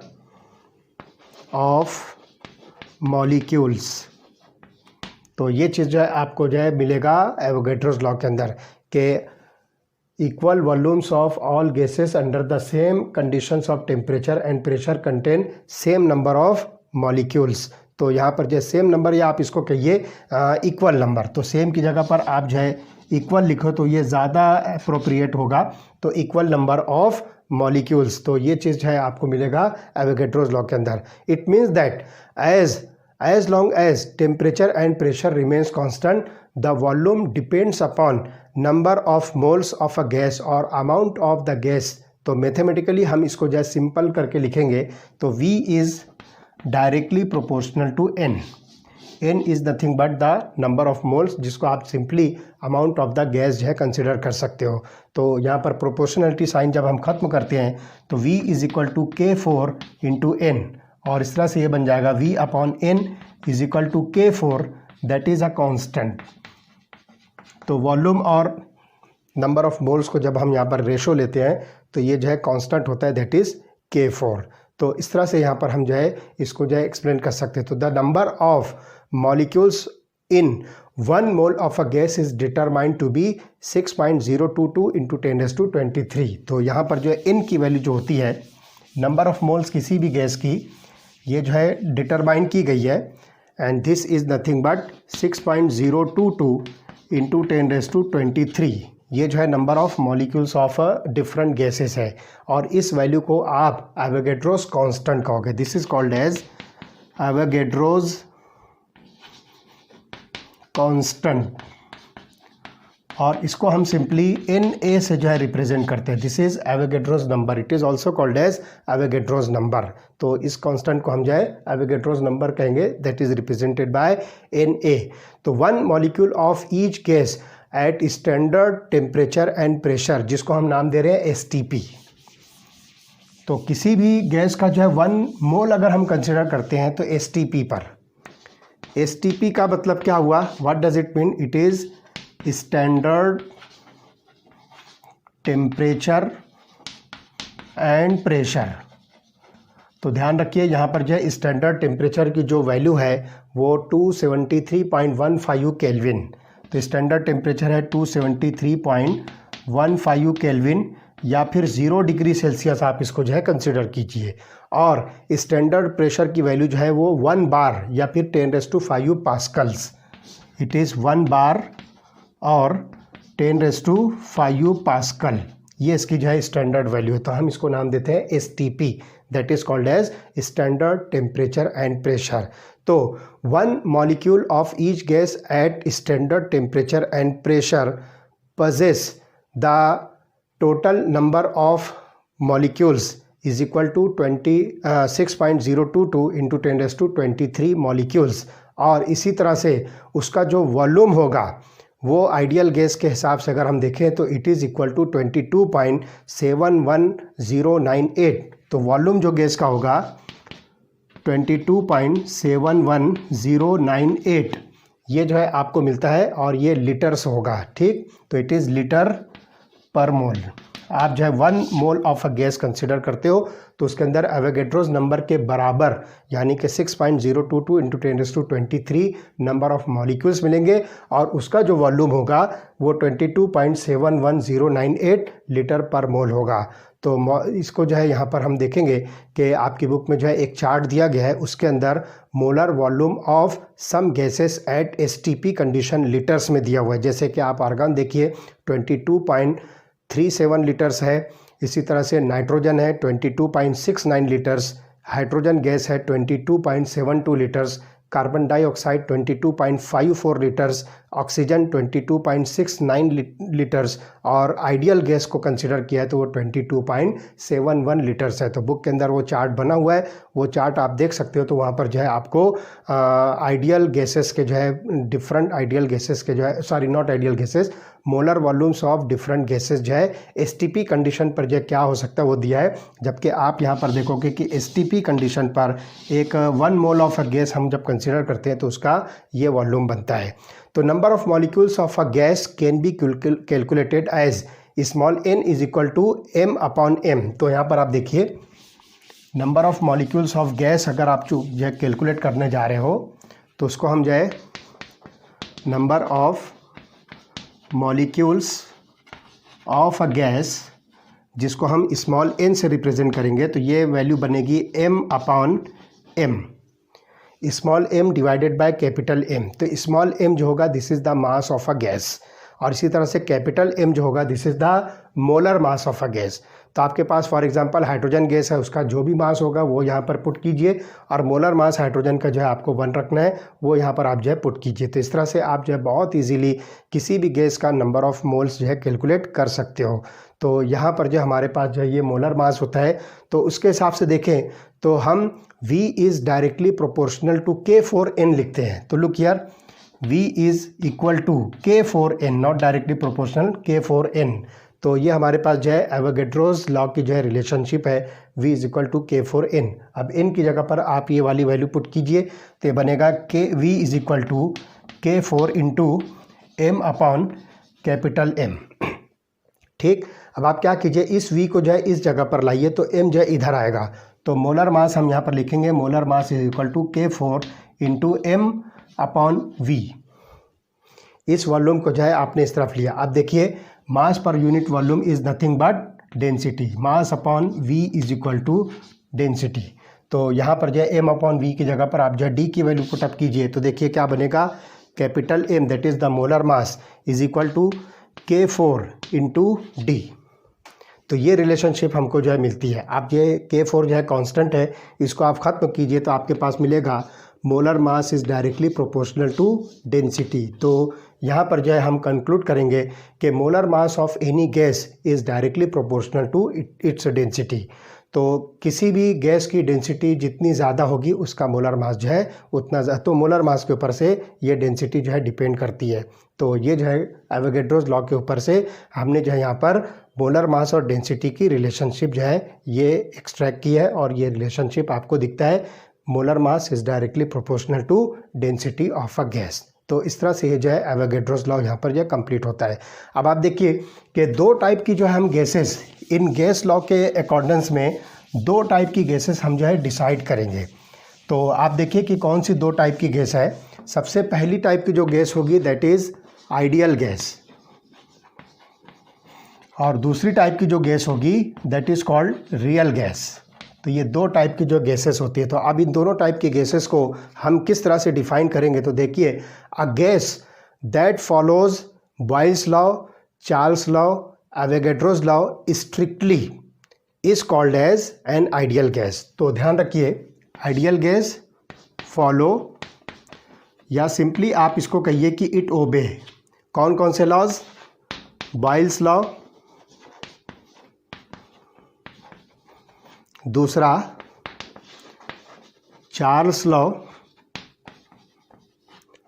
Speaker 1: of molecules. तो ये चीज़ जो है आपको जो है मिलेगा एवोगैड्रोज लॉ के अंदर के equal volumes of all gases under the same conditions of temperature and pressure contain same number of molecules। तो यहाँ पर जो सेम नंबर या आप इसको कहिए इक्वल नंबर, तो सेम की जगह पर आप जो है इक्वल लिखो तो ये ज़्यादा अप्रोप्रिएट होगा। तो इक्वल नंबर ऑफ मॉलिक्यूल्स, तो ये चीज़ जो है आपको मिलेगा एवोगैड्रोज लॉ के अंदर। It means that as long as temperature and pressure remains constant, the volume depends upon number of moles of a gas or amount of the gas। तो मैथमेटिकली हम इसको जो है सिंपल करके लिखेंगे तो V is directly proportional to N। N is nothing but the number of moles, जिसको आप simply amount of the gas जो है कंसिडर कर सकते हो। तो यहाँ पर प्रोपोर्शनलिटी साइन जब हम खत्म करते हैं तो V is equal to K4 into N, और इस तरह से ये बन जाएगा V upon N is equal to K4, that is a constant. तो वॉल्यूम और नंबर ऑफ मोल्स को जब हम यहाँ पर रेशो लेते हैं तो ये जो है कांस्टेंट होता है, दैट इज़ K4। तो इस तरह से यहाँ पर हम जो है इसको जो है एक्सप्लेन कर सकते हैं। तो the number of molecules in 1 mole of a gas is determined to be 6.022 into 10⁻23। तो यहाँ पर जो है इन की वैल्यू जो होती है नंबर ऑफ मोल्स किसी भी गैस की, ये जो है डिटरमाइन की गई है and this is nothing but 6.022 into 10⁻23। ये जो है number of molecules of different gases है, और इस वैल्यू को आप एवोगैड्रोज कांस्टेंट कहोगे। This is called as Avogadro's constant और इसको हम सिंपली Na से जो है रिप्रेजेंट करते हैं। This is Avogadro's number, it is also called as Avogadro's number. तो इस कांस्टेंट को हम जो है एवोगैड्रोस नंबर कहेंगे, that is represented by Na। तो one molecule of each gas at standard temperature and pressure, जिसको हम नाम दे रहे हैं STP। तो किसी भी गैस का जो है 1 मोल अगर हम कंसिडर करते हैं तो STP पर, STP का मतलब क्या हुआ, what does it mean, it is standard temperature and pressure. तो ध्यान रखिए यहाँ पर जो है स्टैंडर्ड टेम्परेचर की जो वैल्यू है वो 273.15 केल्विन। तो स्टैंडर्ड टेम्परेचर है 273.15 केल्विन, या फिर 0 डिग्री सेल्सियस आप इसको जो है कंसिडर कीजिए। और स्टैंडर्ड प्रेशर की वैल्यू जो है वो 1 बार या फिर 10⁵ पास्कल्स। इट इज़ 1 बार और 10⁵ पास्कल, ये इसकी जो है स्टैंडर्ड वैल्यू है। तो हम इसको नाम देते हैं STP, that is called as standard temperature and pressure. तो 1 molecule of each gas at standard temperature and pressure possess the total number of molecules is equal to 6.022 into 10⁻23 molecules। और इसी तरह से उसका जो वॉल्यूम होगा वो आइडियल गैस के हिसाब से अगर हम देखें तो इट इज़ इक्वल टू 22.71098। तो वॉल्यूम जो गैस का होगा 22.71098, ये जो है आपको मिलता है और ये लीटर्स होगा, ठीक। तो इट इज़ लीटर पर मोल। आप जो है 1 mole of a gas consider करते हो तो उसके अंदर एवोगैड्रोस नंबर के बराबर यानी कि 6.022 इंटू 10⁻23 नंबर ऑफ मॉलिक्यूल्स मिलेंगे, और उसका जो वॉल्यूम होगा वो 22.71098 लीटर पर मोल होगा। तो इसको जो है यहाँ पर हम देखेंगे कि आपकी बुक में जो है एक चार्ट दिया गया है, उसके अंदर molar volume of some gases at STP condition litres में दिया हुआ है। जैसे कि आप आर्गन देखिए 22.37 लीटर्स है, इसी तरह से नाइट्रोजन है 22.69 लीटर्स, हाइड्रोजन गैस है 22.72 litres, carbon dioxide 22.54 litres, oxygen 22.69 litres, और आइडियल गैस को कंसिडर किया है तो वो 22.71 लीटर्स है। तो बुक के अंदर वो चार्ट बना हुआ है, वो चार्ट आप देख सकते हो। तो वहाँ पर जो है आपको आइडियल गैसेस के जो है डिफरेंट आइडियल गैसेस के जो है sorry not ideal gases, molar volumes of different gases जो है STP कंडीशन पर जो क्या हो सकता है वो दिया है। जबकि आप यहाँ पर देखोगे कि STP कंडीशन पर एक 1 मोल ऑफ अ गैस हम जब कंसिडर करते हैं तो उसका ये वॉल्यूम बनता है। तो number of molecules of a gas can be calculated as small n is equal to m/m। तो यहाँ पर आप देखिए number of molecules of gas अगर आप जो है कैलकुलेट करने जा रहे हो तो उसको हम जो है number of molecules of a gas, जिसको हम स्मॉल n से रिप्रेजेंट करेंगे, तो ये वैल्यू बनेगी m/m, small m divided by capital M। तो स्मॉल m जो होगा this is the mass of a gas, और इसी तरह से कैपिटल M जो होगा this is the molar mass of a gas. तो आपके पास फॉर एग्जांपल हाइड्रोजन गैस है, उसका जो भी मास होगा वो यहाँ पर पुट कीजिए, और मोलर मास हाइड्रोजन का जो है आपको 1 रखना है, वो यहाँ पर आप जो है पुट कीजिए। तो इस तरह से आप जो है बहुत इजीली किसी भी गैस का नंबर ऑफ मोल्स जो है कैलकुलेट कर सकते हो। तो यहाँ पर जो हमारे पास जो है ये मोलर मास होता है, तो उसके हिसाब से देखें तो हम V is directly proportional to K4n लिखते हैं। तो look here, V is equal to K4n, not directly proportional, K4n। तो ये हमारे पास जो है एवोगैड्रोस लॉ की जो है रिलेशनशिप है, V is equal to K4n। अब n की जगह पर आप ये वाली वैल्यू पुट कीजिए तो ये बनेगा V is equal to K4 into M/M, ठीक। अब आप क्या कीजिए, इस V को जो है इस जगह पर लाइए तो M जो है इधर आएगा। तो मोलर मास हम यहाँ पर लिखेंगे molar mass is equal to K4 into M/V। इस वॉल्यूम को जो है आपने इस तरफ लिया। अब देखिए mass per unit volume is nothing but density, mass upon V is equal to density. तो यहाँ पर जो है M/V की जगह पर आप जो है D की वैल्यू पुटअप कीजिए तो देखिए क्या बनेगा, capital M that is the molar mass is equal to K4 into D। तो ये रिलेशनशिप हमको जो है मिलती है। आप ये K4 जो है कांस्टेंट है, इसको आप ख़त्म कीजिए तो आपके पास मिलेगा molar mass is directly proportional to density. तो यहाँ पर जो है हम कंक्लूड करेंगे कि molar mass of any gas is directly proportional to its density. तो किसी भी गैस की डेंसिटी जितनी ज़्यादा होगी उसका मोलर मास जो है उतना तो मोलर मास के ऊपर से ये डेंसिटी जो है डिपेंड करती है। तो ये जो है एवोगैड्रोस लॉ के ऊपर से हमने जो है यहाँ पर मोलर मास और डेंसिटी की रिलेशनशिप जो है ये एक्सट्रैक्ट की है, और ये रिलेशनशिप आपको दिखता है molar mass is directly proportional to density of a gas. तो इस तरह से ये जो है एवोगैड्रोस लॉ यहाँ पर जो कंप्लीट होता है। अब आप देखिए कि दो टाइप की जो है हम गैसेस इन गैस लॉ के अकॉर्डेंस में दो टाइप की गैसेस हम जो है डिसाइड करेंगे। तो आप देखिए कि कौन सी दो टाइप की गैस है। सबसे पहली टाइप की जो गैस होगी दैट इज़ आइडियल गैस, और दूसरी टाइप की जो गैस होगी that is called real gas. तो ये दो टाइप की जो गैसेस होती है। तो अब इन दोनों टाइप की गैसेस को हम किस तरह से डिफाइन करेंगे, तो देखिए a gas that follows Boyle's law, Charles law, Avogadro's law strictly is called as an ideal gas. तो ध्यान रखिए आइडियल गैस फॉलो, या सिंपली आप इसको कहिए कि इट ओबे कौन कौन से लॉज, बॉयल्स लॉ, दूसरा चार्ल्स लॉ,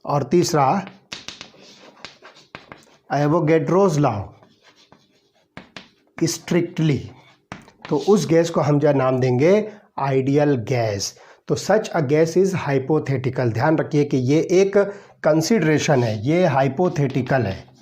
Speaker 1: और तीसरा एवोगैड्रोस लॉ स्ट्रिक्टली। तो उस गैस को हम जो नाम देंगे आइडियल गैस। तो सच अ गैस इज हाइपोथेटिकल। ध्यान रखिए कि ये एक कंसिडरेशन है, ये हाइपोथेटिकल है।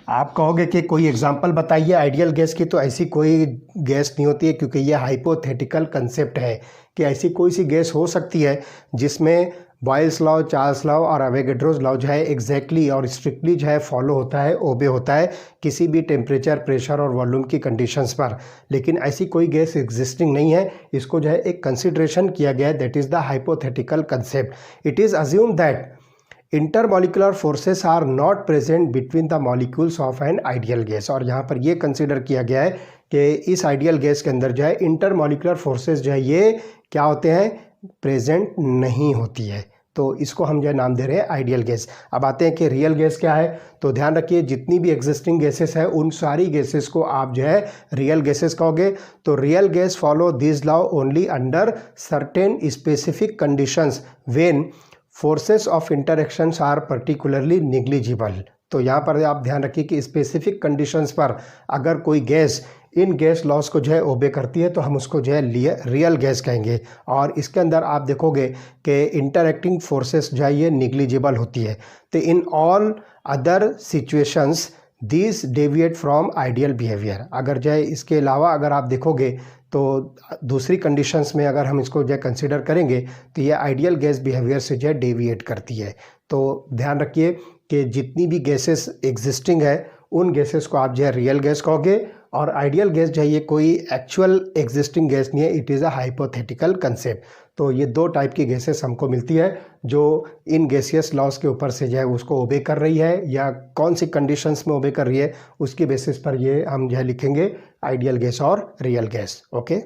Speaker 1: आप कहोगे कि कोई एग्जांपल बताइए आइडियल गैस की, तो ऐसी कोई गैस नहीं होती है, क्योंकि ये हाइपोथेटिकल कंसेप्ट है कि ऐसी कोई सी गैस हो सकती है जिसमें बॉयल्स लॉ, चार्ल्स लॉ और एवोगैड्रोस लॉ जो है एग्जैक्टली और स्ट्रिक्टली जो है फॉलो होता है, ओबे होता है किसी भी टेम्परेचर, प्रेशर और वॉल्यूम की कंडीशंस पर। लेकिन ऐसी कोई गैस एग्जिस्टिंग नहीं है, इसको जो है एक कंसिडरेशन किया गया है, that is the hypothetical concept. It is assume that intermolecular forces are not present between the molecules of an ideal gas. और यहाँ पर ये कंसिडर किया गया है कि इस आइडियल गैस के अंदर जो है इंटरमॉलिक्यूलर फोर्सेस जो है ये क्या होते हैं, प्रेजेंट नहीं होती है। तो इसको हम जो है नाम दे रहे हैं आइडियल गैस। अब आते हैं कि रियल गैस क्या है। तो ध्यान रखिए जितनी भी एग्जिस्टिंग गैसेस है उन सारी गैसेस को आप जो है रियल गैसेस कहोगे। तो real gas follow this law only under certain specific conditions when forces of interactions are particularly negligible. तो यहाँ पर आप ध्यान रखिए कि स्पेसिफिक कंडीशंस पर अगर कोई गैस इन गैस लॉस को जो है ओबे करती है तो हम उसको जो है रियल गैस कहेंगे। और इसके अंदर आप देखोगे कि इंटरैक्टिंग फोर्सेस जो है ये निग्लिजिबल होती है। तो in all other situations this deviate from ideal behaviour. अगर जो है इसके अलावा अगर आप देखोगे तो दूसरी कंडीशंस में अगर हम इसको जो है कंसिडर करेंगे तो ये आइडियल गैस बिहेवियर से जो है डेविएट करती है। तो ध्यान रखिए कि जितनी भी गैसेस एग्जिस्टिंग है उन गैसेस को आप जो है रियल गैस कहोगे, और आइडियल गैस जो है ये कोई एक्चुअल एग्जिस्टिंग गैस नहीं है, it is a hypothetical concept. तो ये दो टाइप की गैसेस हमको मिलती है जो इन गैसियस लॉस के ऊपर से जो है उसको ओबे कर रही है, या कौन सी कंडीशंस में ओबे कर रही है उसके बेसिस पर ये हम जो है लिखेंगे आइडियल गैस और रियल गैस। ओके।